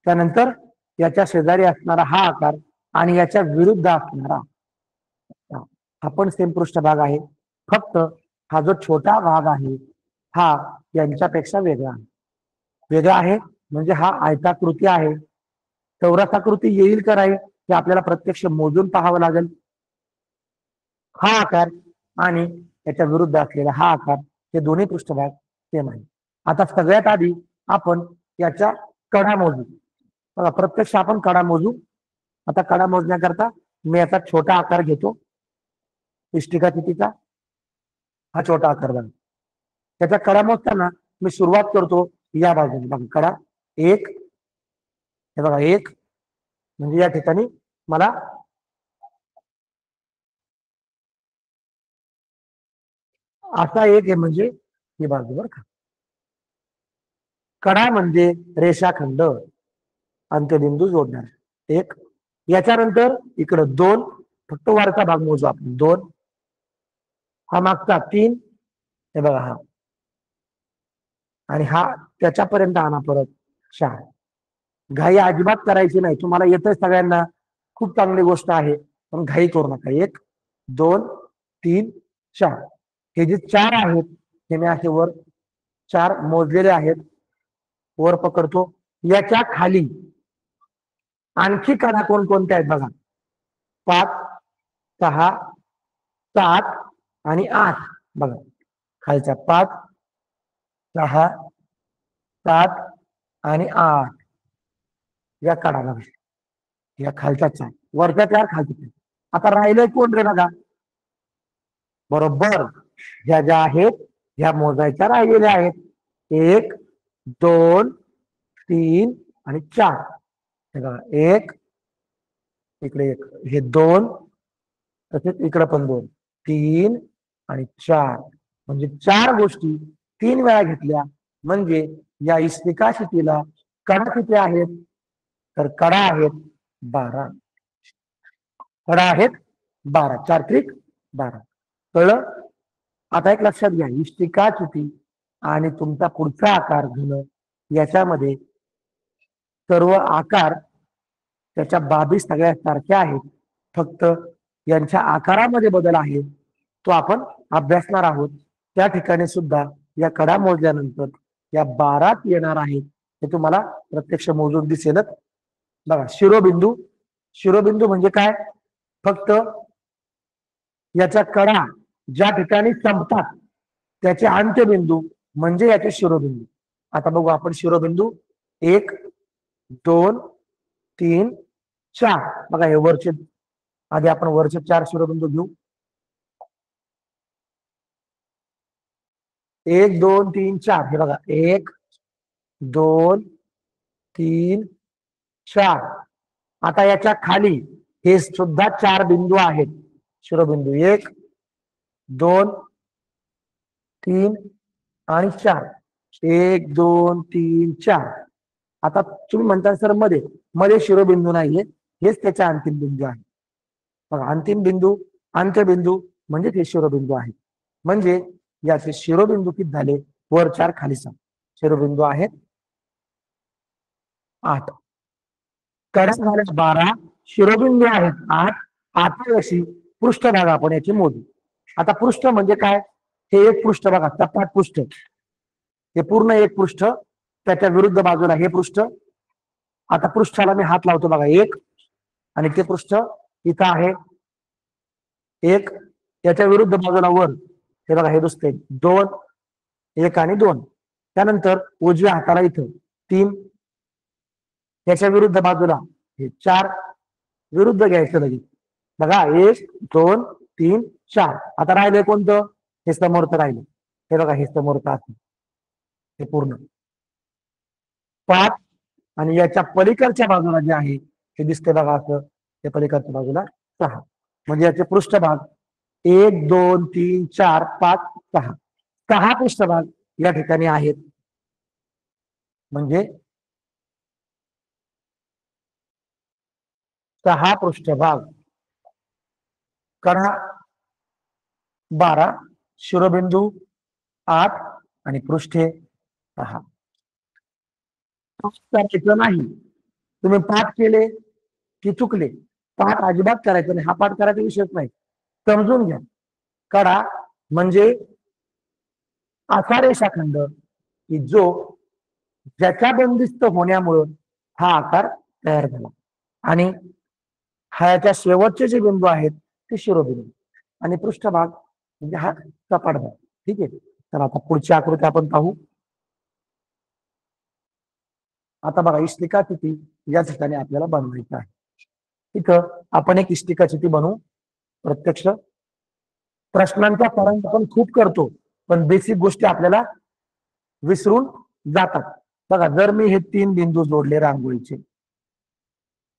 त्यानंतर याच्या शेजारी असणारा हा आकार आणि याच्या विरुद्ध असणारा हा पण सेम पृष्ठभाग आहे. फक्त हा जो छोटा भाग आहे हा यांच्यापेक्षा वेगळा आहे. वेगळा आहे म्हणजे हा आयताकृती आहे. चौरसाकृती येईल का नाही हे आपल्याला प्रत्यक्ष मोजून पाहावं लागेल. हा आकार आणि याच्या विरुद्ध असलेला हा आकार, हे दोन्ही पृष्ठभाग सेम आहे. आता सगळ्यात आधी आपण याच्या कडा मोजू. बघा, प्रत्यक्ष आपण कडा मोजू. आता कडा मोजण्याकरता मी याचा छोटा आकार घेतो. इष्टिका चितीचा हा छोटा आकार बघा. त्याचा कडा मोजताना मी सुरुवात करतो या बाजूने. बघा, कडा 1, हे बघा 1, म्हणजे या ठिकाणी मला असा 1 आहे, म्हणजे ही बाजू बरं का. कडा म्हणजे रेषाखंड, अंत्यबिंदू जोडणार 1. याच्यानंतर इकडं 2, फक्त वरचा भाग मोजू आपण 2. हा मागचा 3, हे बघा हा, आणि हा त्याच्यापर्यंत आणा परत 4. घाई अजिबात करायची नाही. तुम्हाला येतंय सगळ्यांना, खूप चांगली गोष्ट आहे, पण घाई करू नका. 1, 2, 3, 4. हे जे 4 आहेत हे मी असे वर 4 मोजलेले आहेत. वर पकडतो. याच्या खाली आणखी कडा कोणकोणत्या आहेत बघा. 5, 6, 7 आणि 8. बघा, खालच्या 5, 6, 7 आणि 8 या कडा बघा. या खालच्या 4, वरच्या 4, खालच्या 4. आता राहिलंय कोण रे बघा. बरोबर, ह्या ज्या आहेत ह्या मोजायच्या राहिलेल्या आहेत. 1, 2, 3 आणि 4. हे बघा, एक, इकडे एक, हे दोन, तसेच इकडे पण दोन, तीन आणि चार. म्हणजे चार गोष्टी तीन वेळा घेतल्या म्हणजे या इष्टिका शितीला कडा किती आहेत? तर कडा आहेत 12. कडा आहेत 12, 4 त्रिक 12. कळलं? आता एक लक्षात घ्या, इष्टिका चिती आणि तुमचा पुढचा आकार घन याच्यामध्ये सर्व आकार त्याच्या बाबी सगळ्या सारख्या आहेत. फक्त यांच्या आकारामध्ये बदल आहे, तो आपण अभ्यासणार आहोत. त्या ठिकाणी सुद्धा या कडा मोजल्यानंतर या 12 येणार आहेत, हे तुम्हाला प्रत्यक्ष मोजून दिसेलच. बघा, शिरोबिंदू. शिरोबिंदू म्हणजे काय? फक्त याच्या कडा ज्या ठिकाणी संपतात त्याचे अंत्यबिंदू म्हणजे याचे शिरोबिंदू. आता बघू आपण शिरोबिंदू 1, 2, 3, 4. बघा, हे वरचे आधी आपण वरचे 4 शिरोबिंदू घेऊ. 1, 2, 3, 4. हे बघा, 1, 2, 3, 4. आता याच्या खाली हे सुद्धा 4 बिंदू आहेत. शिरोबिंदू 1, 2, 3 आणि 4. 1, 2, 3, 4. आता तुम्ही म्हणता सर मध्ये मध्ये शिरोबिंदू नाहीये, हेच त्याचा अंतिम बिंदू आहे. बघा, अंतिम बिंदू, अंत्यबिंदू म्हणजे ते शिरोबिंदू आहे. म्हणजे याचे शिरोबिंदू किती झाले? वर 4 खाली 6. शिरोबिंदू आहेत 8. कडा झाल्या 12, शिरोबिंदू आहेत 8. आता अशी पृष्ठभाग आपण याची मोजू. आता पृष्ठ म्हणजे काय? हे एक पृष्ठ बघा, सपाट पृष्ठ. हे पूर्ण एक पृष्ठ, त्याच्या विरुद्ध बाजूला हे पृष्ठ. आता पृष्ठाला मी हात लावतो बघा, 1, आणि ते पृष्ठ इथं आहे 1. याच्या विरुद्ध बाजूला वर हे बघा, हे दुसरे 2, 1 आणि 2. त्यानंतर उजव्या हाताला इथं 3. त्याच्या विरुद्ध बाजूला हे 4. विरुद्ध घ्यायचं लगेच. बघा, 1, 2, 3, 4. आता राहिले कोणतं? हे समोरचं राहिलं. हे बघा, हे समोरचं असं हे पूर्ण 5. आणि याच्या पलीकडच्या बाजूला जे आहे हे दिसते बघा असं, ते पलीकडच्या बाजूला 6. म्हणजे याचे पृष्ठभाग 1, 2, 3, 4, 5, 6. 6 पृष्ठभाग या ठिकाणी आहेत. म्हणजे 6 पृष्ठभाग. कडा 12, शिरोबिंदू 8 आणि पृष्ठे 6. करायचं नाही. तुम्ही पाठ केले की चुकले. पाठ अजिबात करायचं नाही. हा पाठ करायचा विषयच नाही. समजून घ्या, कडा म्हणजे असा रेषाखंड की जो ज्याच्या बंदिस्त होण्यामुळे हा आकार तयार झाला. आणि ह्याच्या शेवटचे जे बिंदू आहेत ते शिरोबिंदू, आणि पृष्ठभाग म्हणजे हा सपाट भाग. ठीक आहे. तर आता पुढची आकृती आपण पाहू. आता बघा, इष्टिका चिती या ठिकाणी आपल्याला बनवायचं आहे. इथं आपण एक इष्टिका चिती बनवू. प्रत्यक्ष प्रश्नांचा सराव आपण खूप करतो, पण बेसिक गोष्टी आपल्याला विसरून जातात. बघा, जर मी हे 3 बिंदू जोडले रांगोळीचे,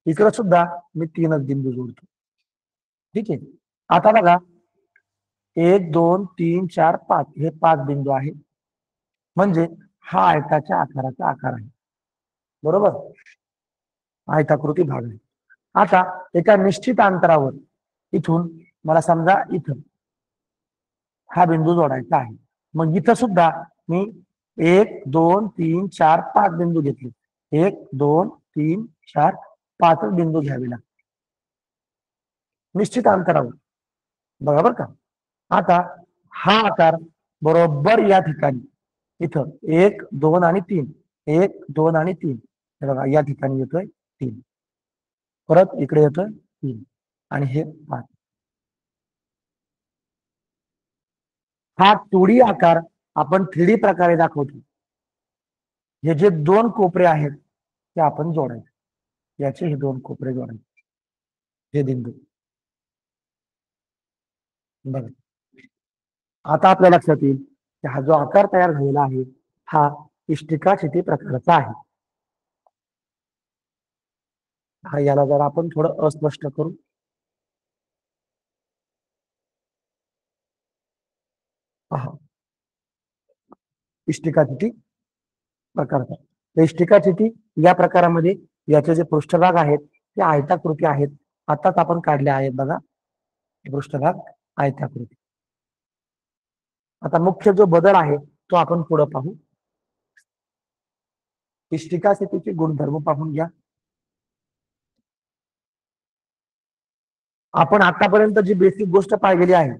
इकडे सुद्धा मी 3च बिंदू जोडतो. ठीक आहे. आता बघा, 1, 2, 3, 4, 5 हे 5 बिंदू आहेत. म्हणजे हा आयताच्या आकाराचा आकार आहे. बरोबर? आयताकृती भाग आहे. आता एका निश्चित अंतरावर इथून मला समजा इथं हा बिंदू जोडायचा आहे. मग इथं सुद्धा मी 1, 2, 3, 4, 5 बिंदू घेतले. 1, 2, 3, 4, 5 बिंदू घ्यावे लागतात निश्चित अंतरावर. बरोबर का? आता हा आकार बरोबर या ठिकाणी इथं 1, 2 आणि 3, 1, 2 आणि 3, हे बघा या ठिकाणी येतोय 3, परत इकडे येतोय 3 आणि हे 5. हा 2D आकार आपण 3D प्रकारे दाखवतो. हे जे 2 कोपरे आहेत ते आपण जोडायचे. याचे हे 2 कोपरे जोडायचे, हे बिंदू. बघा, आता आपल्या लक्षात येईल की हा जो आकार तयार झालेला आहे हा इष्टिका चिती प्रकारचा आहे. हा याला जर आपण थोडं अस्पष्ट करू. पहा इष्टिका चिठी प्रकारचा इष्टिका चिठी या प्रकारामध्ये याचे जे पृष्ठभाग आहेत ते आयताकृती आहेत. आताच आपण काढले आहेत बघा पृष्ठभाग आयताकृती. आता मुख्य जो बदल आहे तो आपण पुढे पाहू. इष्टिका चिठीचे गुणधर्म पाहून घ्या. आपण आतापर्यंत जी बेसिक गोष्ट पाहिलेली आहे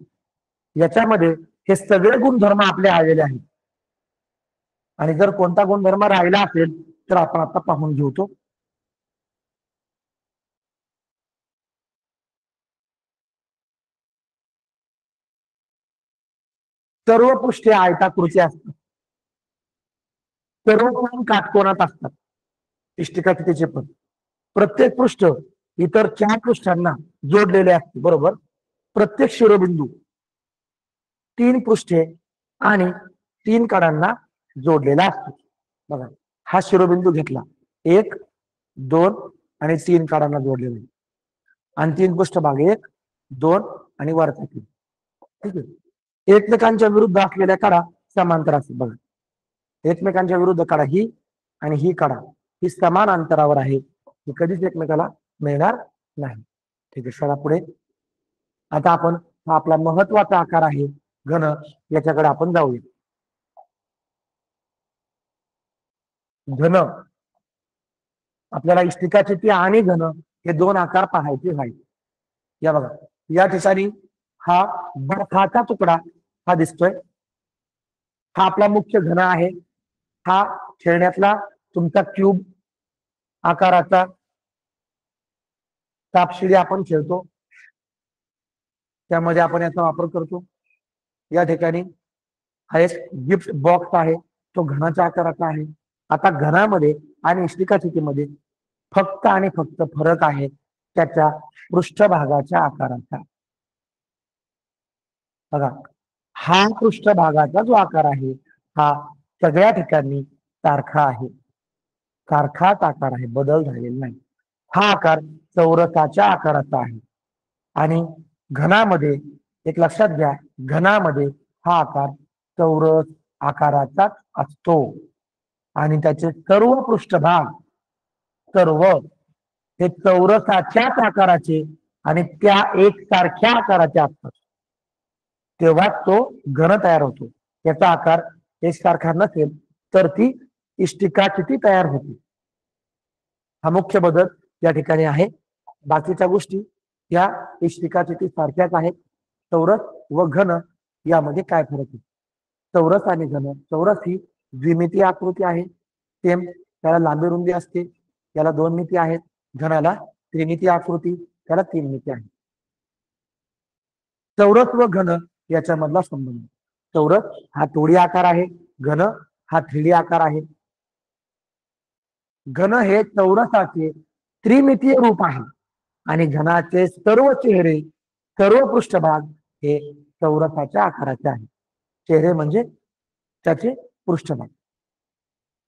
याच्यामध्ये हे सगळे गुणधर्म आपले आलेले आहेत. आणि जर कोणता गुणधर्म राहिला असेल तर आपण आता पाहून घेऊ तो. सर्व पृष्ठे आयताकृती असतात. सर्व कोण काटकोनात असतात. इष्टिका चिठीचे पण प्रत्येक पृष्ठ इतर 4 पृष्ठांना जोडलेले असते. बरोबर. प्रत्येक शिरोबिंदू 3 पृष्ठे आणि 3 कडांना जोडलेला असतो. बघा हा शिरोबिंदू घेतला 1 2 आणि 3 कडांना जोडलेला आणि 3 पृष्ठभाग 1 2 आणि वरचा 3. ठीक आहे. एकमेकांच्या विरुद्ध असलेल्या कडा समांतर असतात. बघा एकमेकांच्या विरुद्ध कडा ही आणि ही कडा ही समान अंतरावर आहे. ही कधीच एकमेकाला मिळणार नाही. ठीक आहे. चला पुढे. आता आपण हा आपला महत्वाचा आकार आहे घन याच्याकडे आपण जाऊया. घन आपल्याला इष्टिका चिठी आणि घन हे 2 आकार पाहायचे आहेत. या बघा या ठिकाणी हा बर्फाचा तुकडा हा दिसतोय. हा आपला मुख्य घन आहे. हा खेळण्यातला तुमचा क्यूब आकाराचा सापशिडी आपण खेळतो त्यामध्ये आपण याचा वापर करतो. या ठिकाणी हा एक गिफ्ट बॉक्स आहे तो घनाच्या आकाराचा आहे. आता घनामध्ये आणि इष्टिका चिठीमध्ये फक्त आणि फक्त फरक आहे त्याच्या पृष्ठभागाच्या आकाराचा. बघा हा पृष्ठभागाचा जो आकार आहे हा सगळ्या ठिकाणी सारखा आहे. सारखाच आकार आहे. बदल झालेला नाही. हा आकार चौरसाच्या आकाराचा आहे आणि घनामध्ये एक लक्षात घ्या घनामध्ये हा आकार चौरस आकाराचाच असतो आणि त्याचे सर्व पृष्ठभाग सर्व हे चौरसाच्याच आकाराचे आणि त्या एकसारख्या आकाराचे असतात. तेव्हा तो घन तयार होतो. त्याचा आकार एकसारखा नसेल तर ती इष्टिका चिठी तयार होते. हा मुख्य बदल या ठिकाणी आहे. बाकीच्या गोष्टी या इष्टिका चिठी सारख्याच आहेत. चौरस व घन यामध्ये काय फरक आहे. चौरस आणि घन चौरस ही द्विमितीय आकृती आहे. सेम त्याला लांबी रुंदी असते. याला 2 मिती आहेत. घनाला त्रिमितीय आकृती त्याला 3 मिती आहे. चौरस व घन याच्यामधला संबंध. चौरस हा 2D आकार आहे. घन हा 3D आकार आहे. घन हे चौरसाचे त्रिमितीय रूप आहे आणि घनाचे सर्व चेहरे सर्व पृष्ठभाग हे चौरसाच्या आकाराचे आहे. चेहरे म्हणजे त्याचे पृष्ठभाग.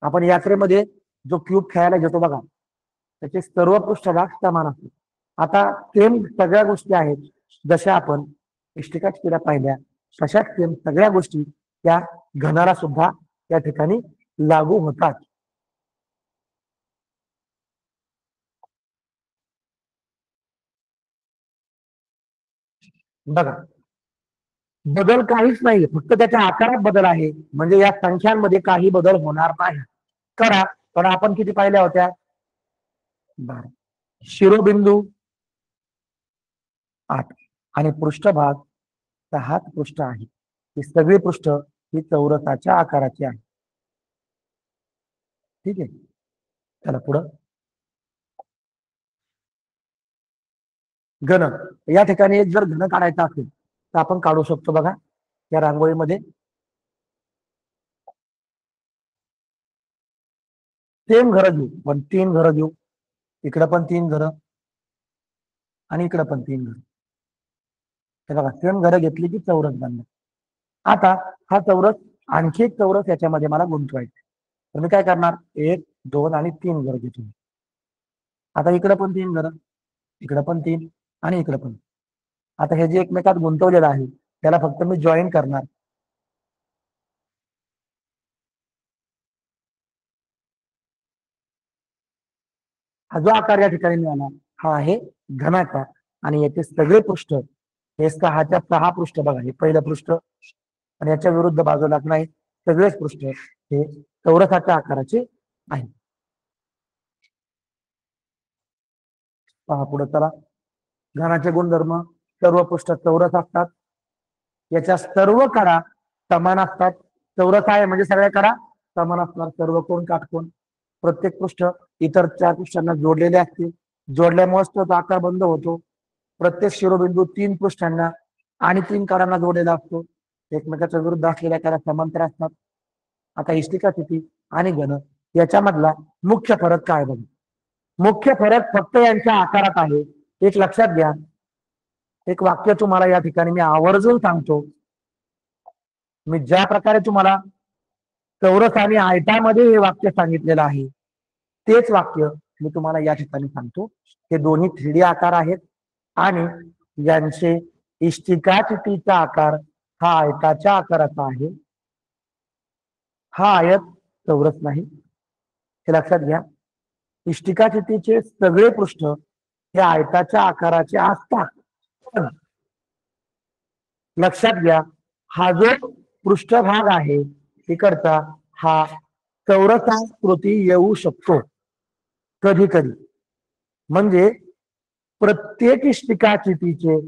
आपण यात्रेमध्ये जो क्यूब खेळायला घेतो बघा त्याचे सर्व पृष्ठभाग समान असतात. आता सेम सगळ्या गोष्टी आहेत जशा आपण इष्टिका चिठीला पाहिल्या तशाच सेम सगळ्या गोष्टी त्या घनाला सुद्धा या ठिकाणी लागू होतात. बघा बदल काहीच नाही फक्त त्याच्या आकारात बदल आहे. म्हणजे या संख्यांमध्ये काही बदल होणार नाही. करा पण आपण किती पाहिल्या होत्या 12. शिरोबिंदू 8 आणि पृष्ठभाग 6 पृष्ठ आहे. ही सगळी पृष्ठ ही चौरसाच्या आकाराची आहे. ठीक आहे. चला पुढं. घन या ठिकाणी एक जर घन काढायचा असेल तर आपण काढू शकतो. बघा या रांगोळीमध्ये सेम घर घेऊ पण 3 घर घेऊ. इकडं पण 3 घर आणि इकडं पण 3 घर. हे बघा सेम घर घेतली की चौरस बनला. आता हा चौरस आणखी एक चौरस याच्यामध्ये मला गुंतवायचा तर मी काय करणार 1 2 आणि 3 घर घेतो. आता इकडे पण 3 घरं, इकडे पण 3 आणि इकडे पण. आता हे जे एकमेकात गुंतवलेलं आहे त्याला फक्त मी जॉईन करणार. हा जो आकार या ठिकाणी मिळाला हा आहे घनाकार आणि याचे सगळे पृष्ठ हे 6च्या 6 पृष्ठ बघा, हे पहिलं पृष्ठ आणि याच्या विरुद्ध बाजूला नाही सगळेच पृष्ठ हे चौरसाच्या आकाराचे आहे. पहा पुढे चला. घनाचे गुणधर्म सर्व पृष्ठ चौरस असतात, याच्या सर्व कडा समान असतात. चौरस आहे म्हणजे सगळ्या कडा समान असणार, सर्व कोण काटकोन. प्रत्येक पृष्ठ इतर 4 पृष्ठांना जोडलेले असतील, जोडल्यामुळे तो आकार बंद होतो. प्रत्येक शिरोबिंदू 3 पृष्ठांना आणि 3 कडांना जोडलेला असतो. एकमेकाच्या विरुद्ध असलेल्या कडा समांतर असतात. आता इष्टिका स्थिती आणि घन याच्यामधला मुख्य फरक काय बघा. मुख्य फरक फक्त यांच्या आकारात आहे. एक लक्षात घ्या, एक वाक्य तुम्हाला या ठिकाणी मी आवर्जून सांगतो. मी ज्या प्रकारे तुम्हाला चौरस आणि आयतामध्ये हे वाक्य सांगितलेलं आहे तेच वाक्य मी तुम्हाला या ठिकाणी सांगतो. हे दोन्ही 3D आकार आहेत आणि यांचे इष्टिका स्थितीचा आकार हा आयताच्या आकाराचा आहे. हा आयत चौरस नाही, हे लक्षात घ्या. इष्टिका स्थितीचे सगळे पृष्ठ हे आयताच्या आकाराचे असतात. लक्षात घ्या, हा जो पृष्ठभाग आहे तिकडचा हा चौरसाकृती येऊ शकतो कधी कधी. म्हणजे प्रत्येक इष्टिका स्थितीचे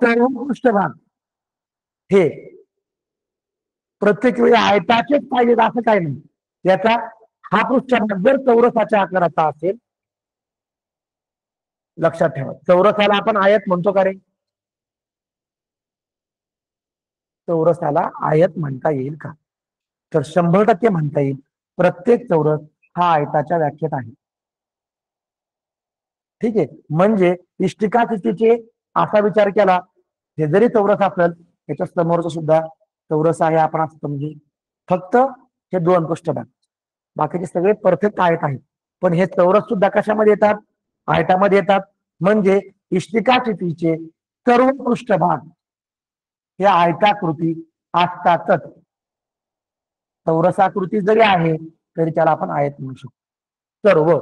सर्व पृष्ठभाग हे प्रत्येक वेळी आयताचेच पाहिजेत असं काही नाही. याचा हा पृष्ठभाग जर चौरसाच्या आकाराचा असेल, लक्षात ठेवा चौरसाला आपण आयत म्हणतो का रे? चौरसाला आयत म्हणता येईल का? तर 100% म्हणता येईल. प्रत्येक चौरस हा आयताच्या व्याख्येत आहे. ठीक आहे, म्हणजे इष्टिका स्थितीचे असा विचार केला, हे जरी चौरस असेल याच्या समोरचं सुद्धा चौरस आहे आपण असं समजू. फक्त हे 2 पृष्ठभाग बाकीचे सगळे परफेक्ट आयत आहेत. पण हे चौरस सुद्धा कशामध्ये येतात? आयतामध्ये येतात. म्हणजे इष्टिका स्थितीचे सर्व पृष्ठभाग हे आयताकृती असतातच. चौरसाकृती जरी आहे तरी त्याला आपण आयत म्हणू शकतो सर्व.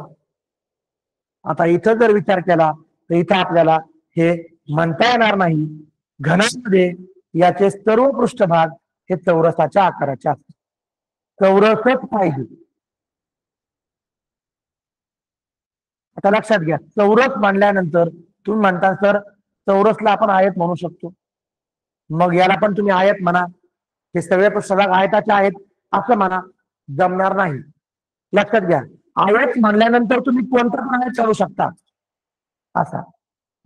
आता इथं जर विचार केला तर इथं आपल्याला हे म्हणता येणार नाही. घनामध्ये याचे सर्व पृष्ठभाग हे चौरसाच्या आकाराचे असतात. चौरसच पाहिजे. आता लक्षात घ्या, चौरस मांडल्यानंतर तुम्ही म्हणता सर चौरसला आपण आयत म्हणू शकतो, मग याला पण तुम्ही आयत म्हणा, हे सगळे पृष्ठभाग आयताचे आहेत असं म्हणा, जमणार नाही. लक्षात घ्या, आयत म्हणल्यानंतर तुम्ही कोणता पण आयत करू शकता. असा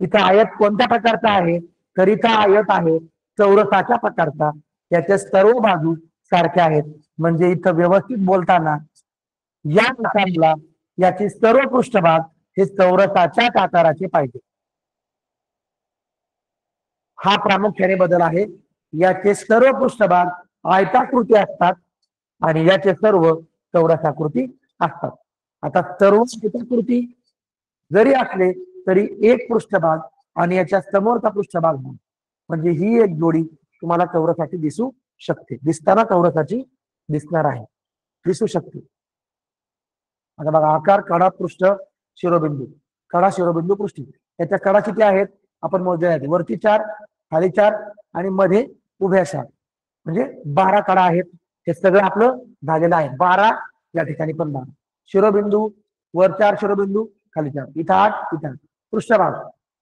इथं आयत कोणत्या प्रकारचा आहे? तर इथं आयत आहे चौरसाच्या प्रकारचा, त्याच्या सर्व बाजू सारख्या आहेत. म्हणजे इथं व्यवस्थित बोलताना या आकाराला याचे सर्व पृष्ठभाग हे चौरसाच्या आकाराचे पाहिजे. हा प्रामुख्याने बदल आहे. याचे सर्व पृष्ठभाग आयताकृती असतात आणि याचे सर्व चौरसाकृती असतात. आता सर्व आयताकृती जरी असले तरी एक पृष्ठभाग आणि याच्या समोरचा पृष्ठभाग म्हणजे ही एक जोडी तुम्हाला चौरसाची दिसू शकते. दिसताना चौरसाची दिसणार आहे, दिसू शकते. आता बघा, आकार, कडा, पृष्ठ, शिरोबिंदू. कडा, शिरोबिंदू, पृष्ठी. याच्या कडा किती आहेत आपण मोजले आहेत. वरती 4, खाली 4 आणि मध्ये उभ्या 4, म्हणजे 12 कडा आहेत. हे सगळं आपलं झालेलं आहे. 12 या ठिकाणी पण 12 शिरोबिंदू. वर 4 शिरोबिंदू, खाली 4, इथं 8, इथं 8. पृष्ठभाग,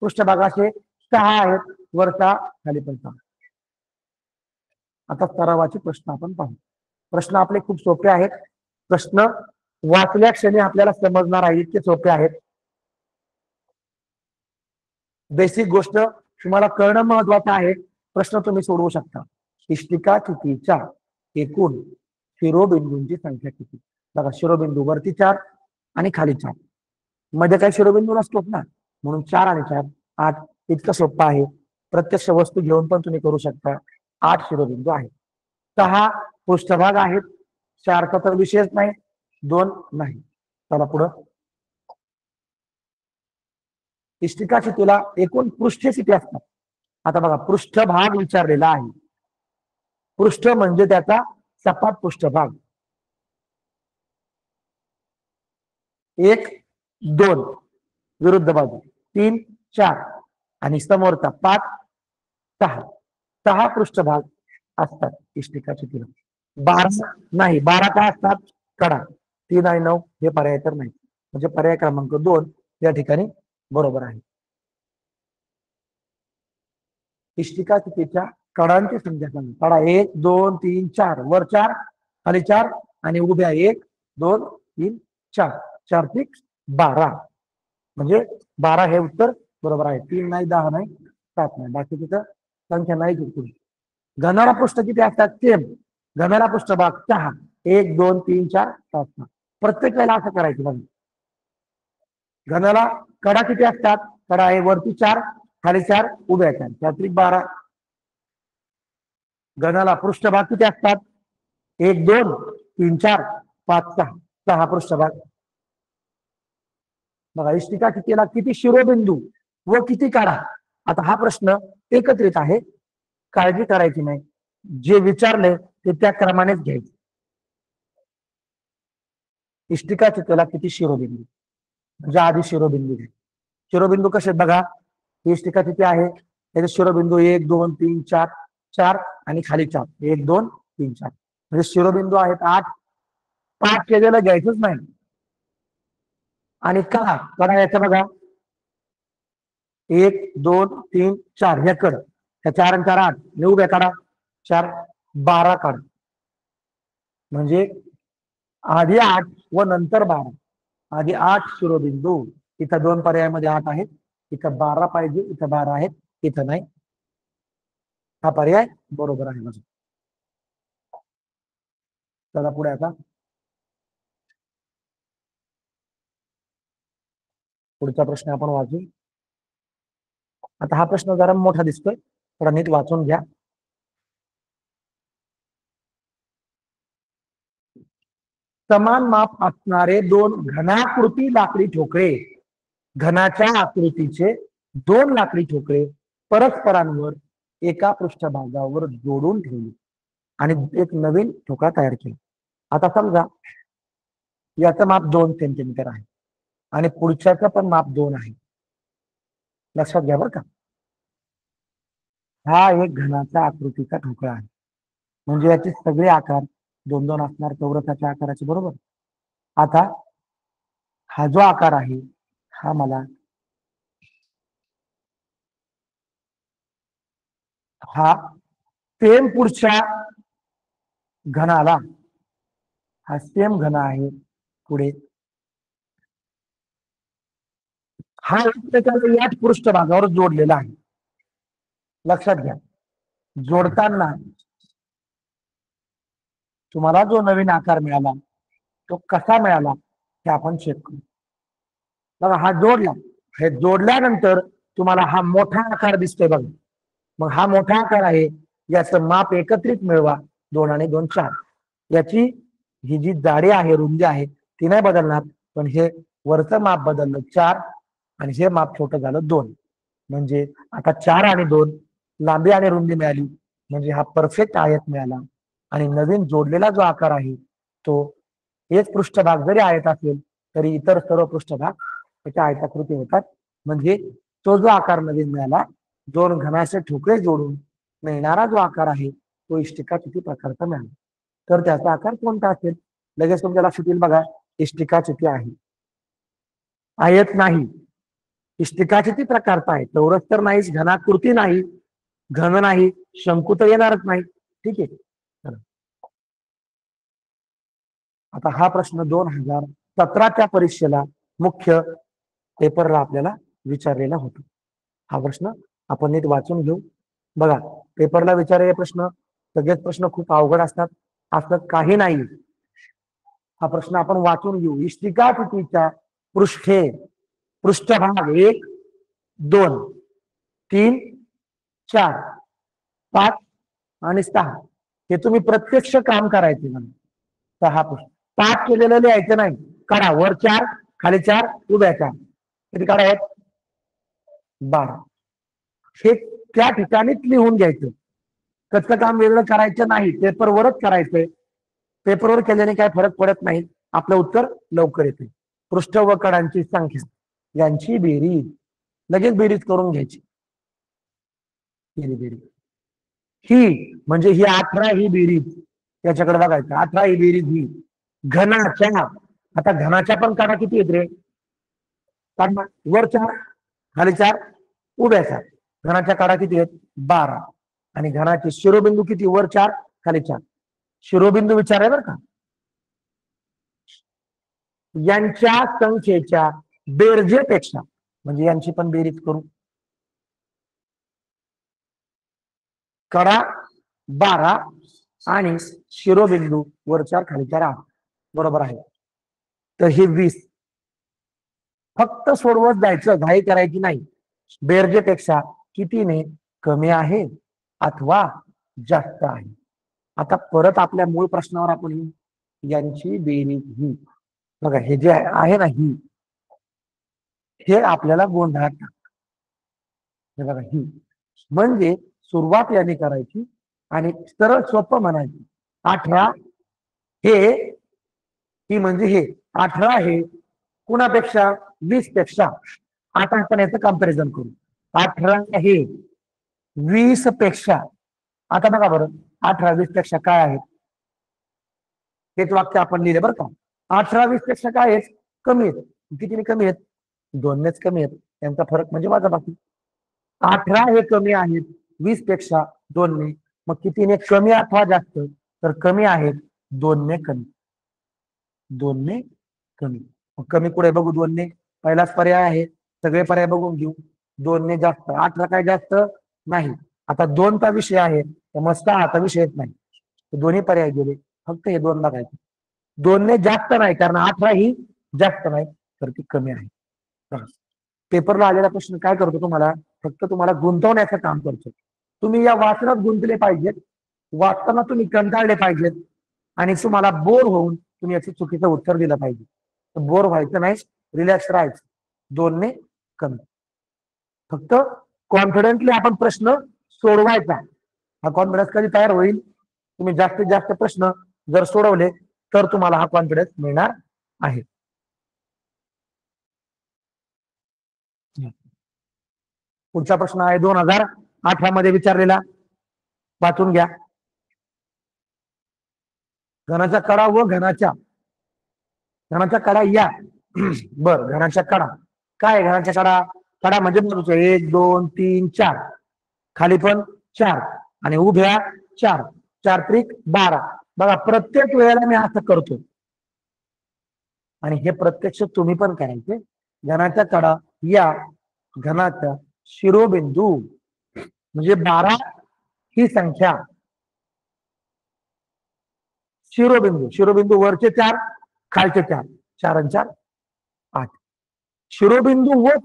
पृष्ठभागाचे 6 आहेत, वर 6, खाली पण 6. आता सरावाचे प्रश्न आपण पाहू. प्रश्न आपले खूप सोपे आहेत. प्रश्न वाचल्या क्षणी आपल्याला समजणार आहे, इतके सोपे आहेत. बेसिक गोष्ट तुम्हाला कळणं महत्वाचं आहे. प्रश्न तुम्ही सोडवू शकता. इष्टिका स्थितीच्या एकूण शिरोबिंदूंची संख्या किती? बघा, शिरोबिंदू वरती 4 आणि खाली 4, मध्ये काही शिरोबिंदू नसतोच ना, म्हणून 4 आणि 4 8. इतकं सोपं आहे. प्रत्यक्ष वस्तू घेऊन पण तुम्ही करू शकता. 8 शिरोबिंदू आहेत, 6 पृष्ठभाग आहेत. 4चा तर विषयच नाही, 2 नाही. चला पुढं. इष्टिकाचितीला एकूण पृष्ठे किती असतात? आता बघा, पृष्ठभाग विचारलेला आहे. पृष्ठ म्हणजे त्याचा सपाट पृष्ठभाग. 1 2 विरुद्ध बाजू 3 4 आणि समोरचा 5 6 6 पृष्ठभाग असतात इष्टिकाचितीला. 12 नाही, 12 काय असतात? कडा. 3 आणि 9 हे पर्याय तर नाही, म्हणजे पर्याय क्रमांक 2 या ठिकाणी बरोबर आहे. इष्टिकाचितीच्या कडांची संख्या सांगा. कडा 1 2 3 4, वर 4 खाली 4 आणि उभ्या 1 2 3 4, 4 3 12, म्हणजे 12 हे उत्तर बरोबर आहे. 3 नाही, 10 नाही, 7 नाही, बाकी तिथं संख्या नाही चुकली. घनाला पृष्ठ किती असतात? सेम. घनाला पृष्ठभाग 6 1 2 3 4 5 6. प्रत्येक वेळेला असं करायचं बघा. घनाला कडा किती असतात? कडा आहे वरती 4 खाली 4 उभ्या 4, 4 3 12. घनाला पृष्ठभाग किती असतात? 1 2 3 4 5 6, 6 पृष्ठभाग. बघा, इष्टिकाचितीला किती शिरोबिंदू व किती कडा? आता हा प्रश्न एकत्रित आहे, काळजी करायची नाही. जे विचारले ते त्या क्रमानेच घ्यायचे. इष्टिकाचितीला किती शिरोबिंदू, म्हणजे आधी शिरोबिंदू घ्या. शिरोबिंदू कसे बघा, इष्टिकाचिती आहे त्याचे शिरोबिंदू 1 2 3 4 4 आणि खाली 4 1 2 3 4, म्हणजे शिरोबिंदू आहेत 8. 5 केलेलं घ्यायचंच नाही. आणि कडा कडा याचा बघा 1 2 3 4 हे कड, 4 आणि 4 8, उभ्या काढा 4 12 काढ, म्हणजे आधी 8 व नंतर 12. आधी 8 शिरोबिंदू. इथं 2 पर्यायामध्ये 8 आहेत, इथं 12 पाहिजे, इथं 12 आहेत, इथं नाही. हा पर्याय बरोबर आहे माझा. चला पुढे. आता पुढचा प्रश्न आपण वाचू. आता हा प्रश्न जरा मोठा दिसतोय, थोडा नीट वाचून घ्या. समान माप असणारे 2 घनाकृती लाकडी ठोकळे, घनाच्या आकृतीचे 2 लाकडी ठोकळे परस्परांवर एका पृष्ठभागावर जोडून ठेवले आणि एक नवीन ठोकळा तयार केला. आता समजा याचं माप 2 सेंटीमीटर आहे आणि पुढच्याचं पण माप 2 आहे. लक्षात घ्या बरं का. हा एक घनाच्या आकृतीचा ठोकळा आहे, म्हणजे याचे सगळे आकार 2 2 असणार, चौरसाच्या आकाराचे, बरोबर. आता हा जो आकार आहे हा मला हा सेम पुढच्या घनाला, हा सेम घन आहे पुढे, हा एकमेकांना याच पृष्ठभागावर जोडलेला आहे. लक्षात घ्या, जोडताना तुम्हाला जो नवीन आकार मिळाला तो कसा मिळाला हे आपण चेक करू. बघा, हा जोडला, हे जोडल्यानंतर तुम्हाला हा मोठा आकार दिसतोय बघा. मग हा मोठा आकार आहे, याचं माप एकत्रित मिळवा. 2 आणि 2 4. याची ही जी जाडी आहे, रुंदी आहे, ती नाही बदलणार, पण हे वरचं माप बदललं 4 आणि हे माप छोटं झालं 2. म्हणजे आता 4 आणि 2 लांबी आणि रुंदी मिळाली, म्हणजे हा परफेक्ट आयत मिळाला. आणि नवीन जोडलेला जो आकार आहे तो एक पृष्ठभाग जरी आयत असेल तरी इतर सर्व पृष्ठभाग त्याच्या आयताकृती होतात. म्हणजे तो जो आकार नवीन मिळाला, 2 घनाचे ठोकळे जोडून मिळणारा जो आकार आहे तो इष्टिकाचिती प्रकारचा मिळाला. तर त्याचा आकार कोणता असेल? लगेच तुमच्या लक्षात येईल बघा, इष्टिकाचिती आहे, आयत नाही, इष्टिकाचिती प्रकारचा आहे. चौरस तर नाहीच, घनाकृती नाही, घन नाही, शंकू तर येणारच नाही. ठीक आहे. आता हा प्रश्न 2017च्या परीक्षेला मुख्य पेपरला आपल्याला विचारलेला होता. हा प्रश्न आपण नीट वाचून घेऊ. बघा, पेपरला विचारलेले प्रश्न सगळेच प्रश्न खूप अवघड असतात असं काही नाही. हा प्रश्न आपण वाचून घेऊ. इष्टिकाचितीच्या पृष्ठे, पृष्ठभाग 1 2 3 4 5 आणि 6 हे तुम्ही प्रत्यक्ष काम करायचे. 6 पृष्ठ 5 केलेलं लिहायचं नाही. काढा, वर 4 खाली 4 उभ्या 4, किती काढा आहेत? 12 हे त्या ठिकाणीच लिहून घ्यायचं. कसं काम वेगळं करायचं नाही, पेपरवरच करायचंय. पेपरवर केल्याने काय फरक पडत नाही, आपलं उत्तर लवकर येते. पृष्ठ व कडांची संख्या यांची बेरीज, लगेच बेरीज करून घ्यायची. बेरीज ही म्हणजे ही 18 ही बेरीज, त्याच्याकडे बघायचं. 18 ही बेरीज ही घनाच्या, आता घनाच्या पण कडा किती आहेत रे? वर 4 खाली 4 उभ्या 4. घनाच्या कडा किती आहेत? 12. आणि घनाचे शिरोबिंदू किती? वर 4 खाली 4. शिरोबिंदू विचाराय बरं का. यांच्या संख्येच्या बेरजेपेक्षा, म्हणजे यांची पण बेरीज करू. कडा 12 आणि शिरोबिंदू वर 4 खाली 4 8 बरोबर आहे. तर हे 20 फक्त सोडवत जायचं, घाई करायची नाही. बेरजेपेक्षा कितीने कमी आहे अथवा जास्त आहे. आता परत आपल्या मूळ प्रश्नावर आपण यांची बेरीज ही, बघा हे जे आहे ना ही, हे आपल्याला गोंधळात टाकतं. हे बघा ही म्हणजे सुरुवात याने करायची आणि सरळ सोपं म्हणायची. 18 हे ही म्हणजे हे 18 हे कुणापेक्षा? 20 पेक्षा. आता आपण याचं कम्पॅरिझन करू. 18 हे 20 पेक्षा, आता बघा बरं 18 20 पेक्षा काय आहे? हेच वाक्य आपण लिहिले बरं का. 18 20 पेक्षा काय आहेत? कमी आहेत. कितीने कमी आहेत? 2नेच कमी आहेत. यांचा फरक म्हणजे वजाबाकी. 18 हे कमी आहेत 20 पेक्षा 2ने. मग कितीने कमी अथवा जास्त? तर कमी आहेत 2ने कमी. 2ने कमी. मग कमी कुठे बघू? 2ने पहिलाच पर्याय आहे. सगळे पर्याय बघून घेऊ. 2ने जास्त. 18 काय जास्त नाही. आता 2चा विषय आहे तर मग 6चा विषय येत नाही. दोन्ही पर्याय गेले, फक्त हे 2 बघायचे. 2ने जास्त नाही, कारण 18 ही जास्त नाही तर ती कमी आहे. पेपरला आलेला प्रश्न काय करतो? तुम्हाला फक्त तुम्हाला गुंतवण्याचं काम करतो. तुम्ही या वाचनात गुंतले पाहिजेत, वाचताना तुम्ही कंटाळले पाहिजेत आणि तुम्हाला बोर होऊन तुम्ही याचं चुकीचं उत्तर दिलं पाहिजे. बोर व्हायचं नाही, रिलॅक्स राहायचं. 2ने कमी. फक्त कॉन्फिडेंटली आपण प्रश्न सोडवायचा. हा कॉन्फिडन्स कधी तयार होईल? तुम्ही जास्तीत जास्त प्रश्न जर सोडवले तर तुम्हाला हा कॉन्फिडन्स मिळणार आहे. पुढचा प्रश्न आहे 2018 मध्ये विचारलेला, वाचून घ्या. घनाच्या कडा व घनाच्या कडा या. बर, घनाच्या कडा काय? घनाच्या कडा, कडा म्हणजे 1 2 3 4, खाली पण 4 आणि उभ्या 4. 4 त्रिक 12. बघा प्रत्येक वेळेला मी असं करतो आणि हे प्रत्यक्ष तुम्ही पण करायचे. घनाच्या कडा या घनाचा शिरोबिंदू म्हणजे 12 ही संख्या. शिरोबिंदू वरचे 4 खालचे 4. 4 आणि 4 8. शिरोबिंदू व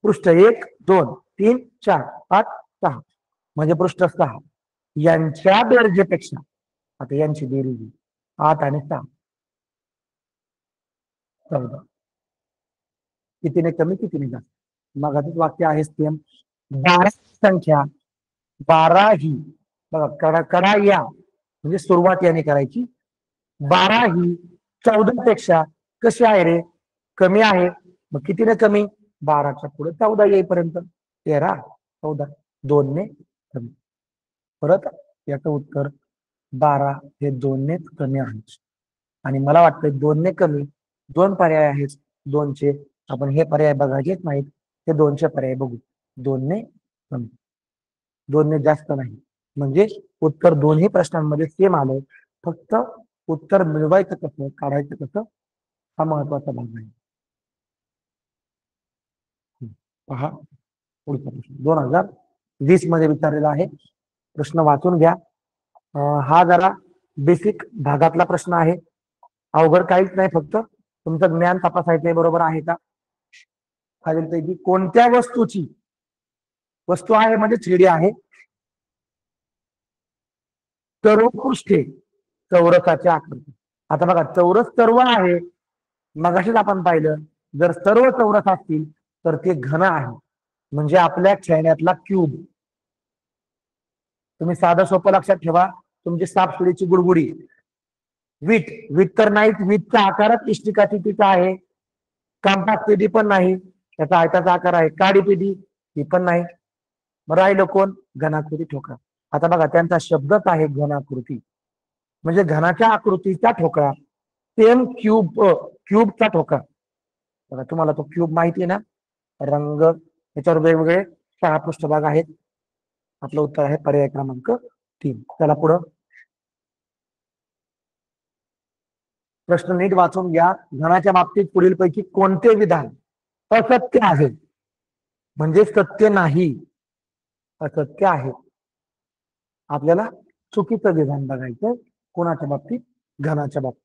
पृष्ठ 1 2 3 4 5 6 म्हणजे पृष्ठ 6 यांच्या बेरजेपेक्षा, आता यांची बेरीज 8 आणि 6 14. कितीने कमी कितीने जास्त? मग आधीच वाक्य आहे सेम. 12 संख्या 12 ही, बघा कडा या म्हणजे सुरुवात याने करायची. 12 ही 14 पेक्षा कशी आहे रे? कमी आहे. मग कितीने कमी? 12च्या पुढे 14 येईपर्यंत. 13 14. 2ने कमी. परत याचं उत्तर 12 हे 2नेच कमी आहे. आणि मला वाटतं 2ने कमी 2 पर्याय आहेत. 2चे आपण हे पर्याय बघायचेच नाहीत, ते 2चे पर्याय बघू. 2ने कमी, 2ने जास्त नाही. म्हणजे उत्तर दोन्ही प्रश्नांमध्ये सेम आलं. फक्त उत्तर मिळवायचं कसं, काढायचं कसं, हा महत्वाचा भाग आहे. पहा पुढचा प्रश्न 2020 मध्ये विचारलेला आहे. प्रश्न वाचून घ्या. हा जरा बेसिक भागातला प्रश्न आहे. अवघड काहीच नाही, फक्त तुमचं ज्ञान तपासायचंय बरोबर आहे का. खालीलपैकी कोणत्या वस्तूची, वस्तू आहे म्हणजे 3D आहे, सर्व पृष्ठे चौरसाचे आकृती. आता बघा चौरस सर्व आहे, मगाशीच आपण पाहिलं जर सर्व चौरस असतील तर ते घन आहे. म्हणजे आपल्या खेळण्यातला क्यूब. तुम्ही साधं सोपं लक्षात ठेवा, तुमची सापशिडीची गुडगुडी. वीट, वीट तर नाही, वीटचा आकारच इष्टिकाचितीचा आहे. कंपास पेटी पण नाही, त्याचा आयताचा आकार आहे. काडी पेटी ही पण नाही. मग राहिलं कोण? घनाकृती ठोकळा. आता बघा, त्यांचा शब्दच आहे घनाकृती, म्हणजे घनाच्या आकृतीचा ठोकळा. सेम क्यूब, क्यूबचा ठोकळा. बघा, तुम्हाला तो क्यूब माहिती आहे ना, रंग, याच्यावर वेगवेगळे 6 पृष्ठभाग आहेत. आपलं उत्तर आहे पर्याय क्रमांक 3. चला पुढं. प्रश्न नीट वाचून घ्या. घनाच्या बाबतीत पुढील पैकी कोणते विधान असत्य आहे? म्हणजे सत्य नाही, असत्य आहे. आपल्याला चुकीचं विधान बघायचं कोणाच्या बाबतीत? घनाच्या बाबतीत.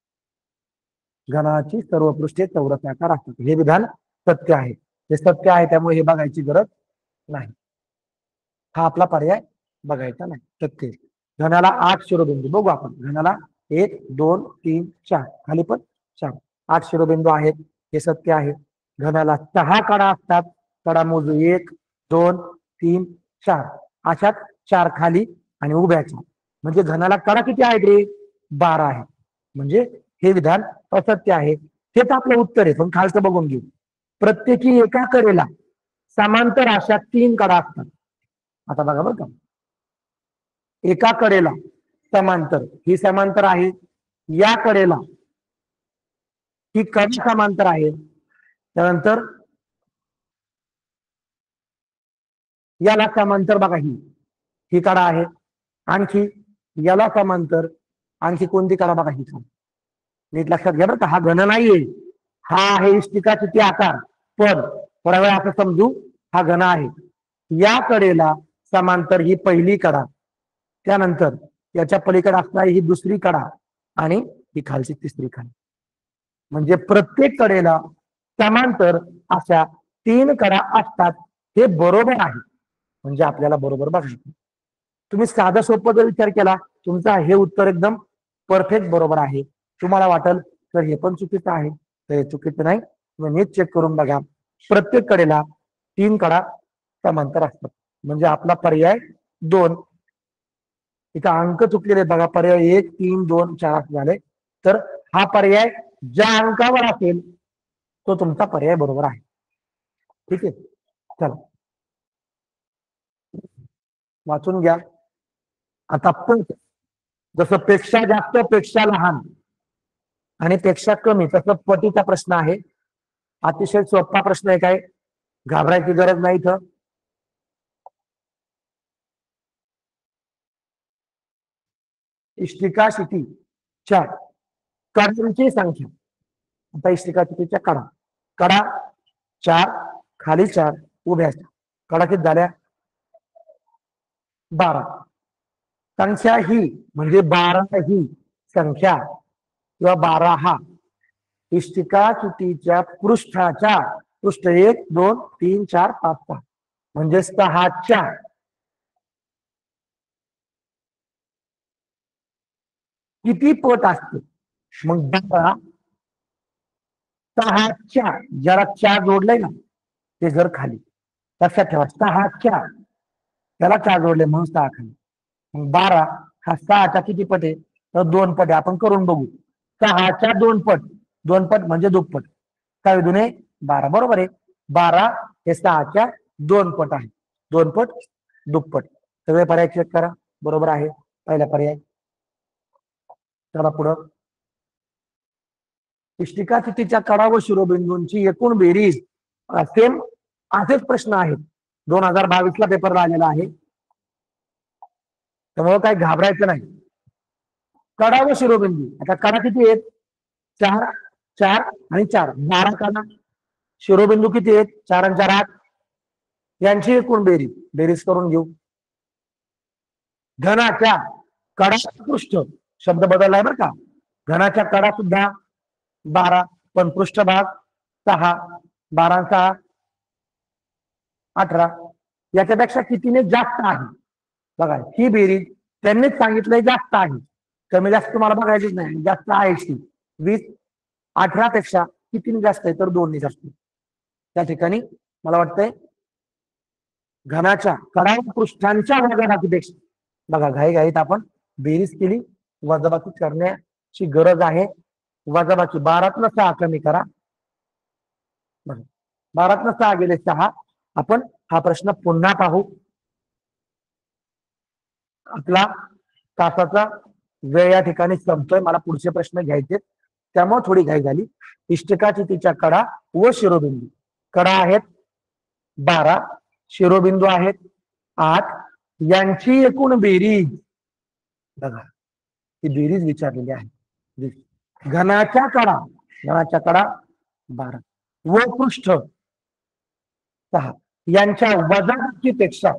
घनाची सर्व पृष्ठे चौरस आकार असतात, हे विधान सत्य आहे. हे सत्य आहे, त्यामुळे हे बघायची गरज नाही. हा आपला पर्याय बघायचा नाही. सत्य. घनाला 8 शिरोबिंदू बघू आपण. घनाला 1 2 3 4, खाली पण 4, 8 शिरोबिंदू आहेत, हे सत्य आहे. घनाला 6 कडा असतात. कडा मोजू 1 2 3 4, अशात 4 खाली आणि उभ्याच्या. म्हणजे घनाला कडा किती आहेत रे? 12 आहे. म्हणजे हे विधान असत्य आहे. हेच आपलं उत्तर आहे. पण खालचं बघून घेऊ. प्रत्येकी एका कडेला समांतर अशा 3 कडा असतात. आता बघा बरं का, एका कडेला समांतर, ही समांतर आहे. या कडेला ही कडी समांतर आहे. त्यानंतर याला समांतर बघा, ही कडा आहे. आणखी याला समांतर आणखी कोणती कडा बघा, ही. नीट लक्षात घ्या बरं का, हा घन नाहीये, हा आहे इष्टिकाचिती आकार. पण थोड्या वेळा असं समजू, हा घन आहे. या कडेला समांतर ही पहिली कडा, त्यानंतर याच्या पलीकडे असणारी ही दुसरी कडा आणि ही खालची तिसरी कडा. म्हणजे प्रत्येक कडेला समांतर अशा 3 कडा असतात. हे बरोबर आहे, म्हणजे आपल्याला बरोबर बघायचं. तुम्ही साधा सोपा जर विचार केला, तुमचा हे उत्तर एकदम परफेक्ट बरोबर आहे. तुम्हाला वाटेल तर हे पण चुकीचं आहे, तर हे चुकीचं नाही. तुम्ही नीट चेक करून बघा. प्रत्येक कडेला 3 कडा समांतर असतात, म्हणजे आपला पर्याय 2. इथं अंक चुकलेले बघा, पर्याय 1 3 2 4 झाले. तर हा पर्याय ज्या अंकावर असेल तो तुमचा पर्याय बरोबर आहे. ठीक आहे, चला वाचून घ्या. आता पट, जसं पेक्षा जास्त, पेक्षा लहान आणि पेक्षा कमी, तसं पटीचा प्रश्न आहे. अतिशय सोपा प्रश्न आहे, काय घाबरायची गरज नाही. इथं इष्टिकाशितीच्या कडांची संख्या. आता इष्टिकाशितीच्या कडा, कडा 4, खाली 4, उभ्या 4, कडा किती झाल्या? 12. संख्या ही म्हणजे 12 ही संख्या किंवा 12 हा इष्टिकाचितीच्या पृष्ठाच्या, पृष्ठ 1 2 3 4 5 6 म्हणजे 6च्या किती पट असते? मग 12 6च्या, ज्याला 4 जोडलंय ना ते जर खाली, लक्षात ठेवा 6च्या त्याला 4 जोडले म्हणून 6 खाली. मग 12 हा 6चा किती पट आहे? तर 2 पट आहे. आपण करून बघू. 6च्या 2 पट, 2 पट म्हणजे दुप्पट. काय दुने 12, बरोबर आहे. 12 हे 6च्या 2 पट आहे. 2 पट दुप्पट. सगळे पर्याय चेक करा, बरोबर आहे पहिला पर्याय. चला पुढं. इष्टिकाचितीच्या कडा व शिरोबिंदूंची एकूण बेरीज. सेम असेच प्रश्न आहेत, 2022 ला पेपरला आलेला आहे, त्यामुळे काही घाबरायचं नाही. कडा व शिरोबिंदू, आता कडा किती आहेत? 4 4 आणि 4, 12 कडा. शिरोबिंदू किती आहेत? 4 आणि 4 8. यांची एकूण बेरीज, बेरीज करून घेऊ. घनाच्या कडा पृष्ठ, शब्द बदललाय बरं का. घनाच्या कडा सुद्धा 12, पण पृष्ठभाग 6, 12 6 18. याच्यापेक्षा कितीने जास्त आहे? बघा, ही बेरीज त्यांनीच सांगितलंय जास्त आहे. कमी जास्त तुम्हाला बघायचीच नाही, जास्त आहे. 20 18 पेक्षा कितीने जास्त आहे? तर 2 ने जास्त. त्या ठिकाणी मला वाटतंय घनाच्या कडा व पृष्ठांच्या वजाबाकीपेक्षा, बघा घाईघाईत आपण बेरीज केली, वजाबाकी करण्याची गरज आहे. वजाबाकी 12तनं 6 कमी करा. 12तनं 6 गेले 6. आपण हा प्रश्न पुन्हा पाहू. आपला तासाचा वेळ या ठिकाणी संपतोय. मला पुढचे प्रश्न घ्यायचे, त्यामुळे थोडी घाई झाली. इष्टिकाची तिच्या कडा व शिरोबिंदू. कडा आहेत 12, शिरोबिंदू आहेत 8, यांची एकूण बेरीज बघा, ही बेरीज विचारलेली आहे. घनाच्या कडा 12 व पृष्ठ 6 यांच्या वजाबाकीपेक्षा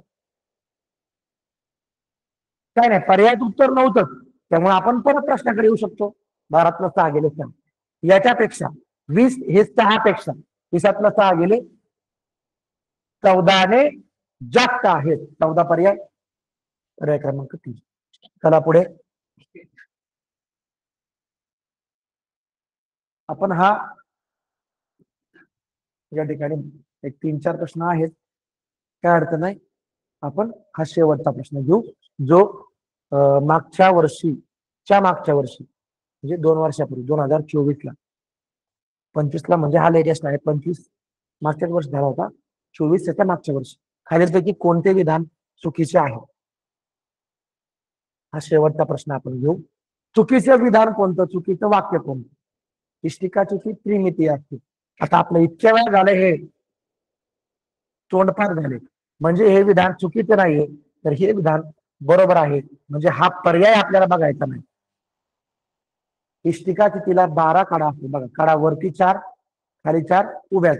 काय नाही, पर्यायात उत्तर नव्हतं, त्यामुळे आपण परत प्रश्नाकडे येऊ शकतो. 12तनं 6 गेले 6. याच्यापेक्षा 20 हे 6 पेक्षा 20तनं 6 गेले 14ने जास्त आहेत. 14 पर्याय क्रमांक 3. चला पुढे. आपण हा या ठिकाणी एक 3-4 प्रश्न आहेत, काय अडचण नाही. आपण हा शेवटचा प्रश्न घेऊ, जो मागच्या वर्षी म्हणजे 2 वर्षापूर्वी 2024ला, 25ला म्हणजे हा लेटेस्ट आहे. 25 मागच्याच वर्षी झाला होता. 24 त्याच्या मागच्या वर्षी. खालीलपैकी कोणते विधान चुकीचे आहे, हा शेवटचा प्रश्न आपण घेऊ. चुकीचं विधान कोणतं, चुकीचं वाक्य कोणतं. इष्टिकाची ती त्रिमितीय असते. आता आपलं इतक्या वेळा झालं, हे तोंडपाठ झाले, म्हणजे हे विधान चुकीचं नाहीये, तर हे विधान बरोबर आहे. म्हणजे हा पर्याय आपल्याला बघायचा नाही. इष्टिकाची तिला 12 कडा असतो. बघा, कडा वरती 4, खाली 4, उभ्या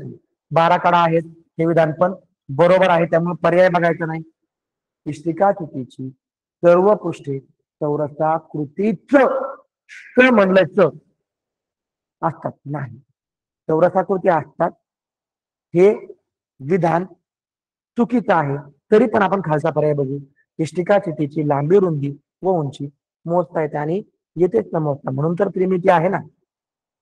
12 कडा आहेत. हे विधान पण बरोबर आहे, त्यामुळे पर्याय बघायचा नाही. इष्टिकाची सर्व पृष्ठे चौरसाकृतीच म्हणलं असतात नाही, चौरसाकृती असतात. हे विधान चुकीचं आहे. तरी पण आपण खालचा पर्याय बघू. इष्टिकाची लांबी, रुंदी व उंची मोजता येते आणि येतेच न मोजता, म्हणून तर त्रिमिती आहे ना.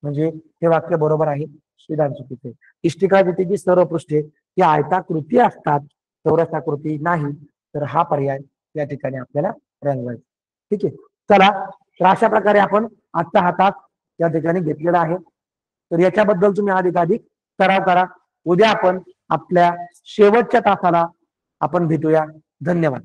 म्हणजे हे वाक्य बरोबर आहे, विधान चुकीचे. इष्टिकाची सर्व पृष्ठे ही आयताकृती असतात, चौरसाकृती नाही, तर हा पर्याय या ठिकाणी आपल्याला रंगवायचा. ठीक आहे. चला, तर अशा प्रकारे आपण आजचा हा तास या ठिकाणी घेतलेला आहे. तर याच्याबद्दल तुम्ही अधिकाधिक सराव करा. उद्या आपण आपल्या शेवटच्या तासाला आपण भेटूया. धन्यवाद.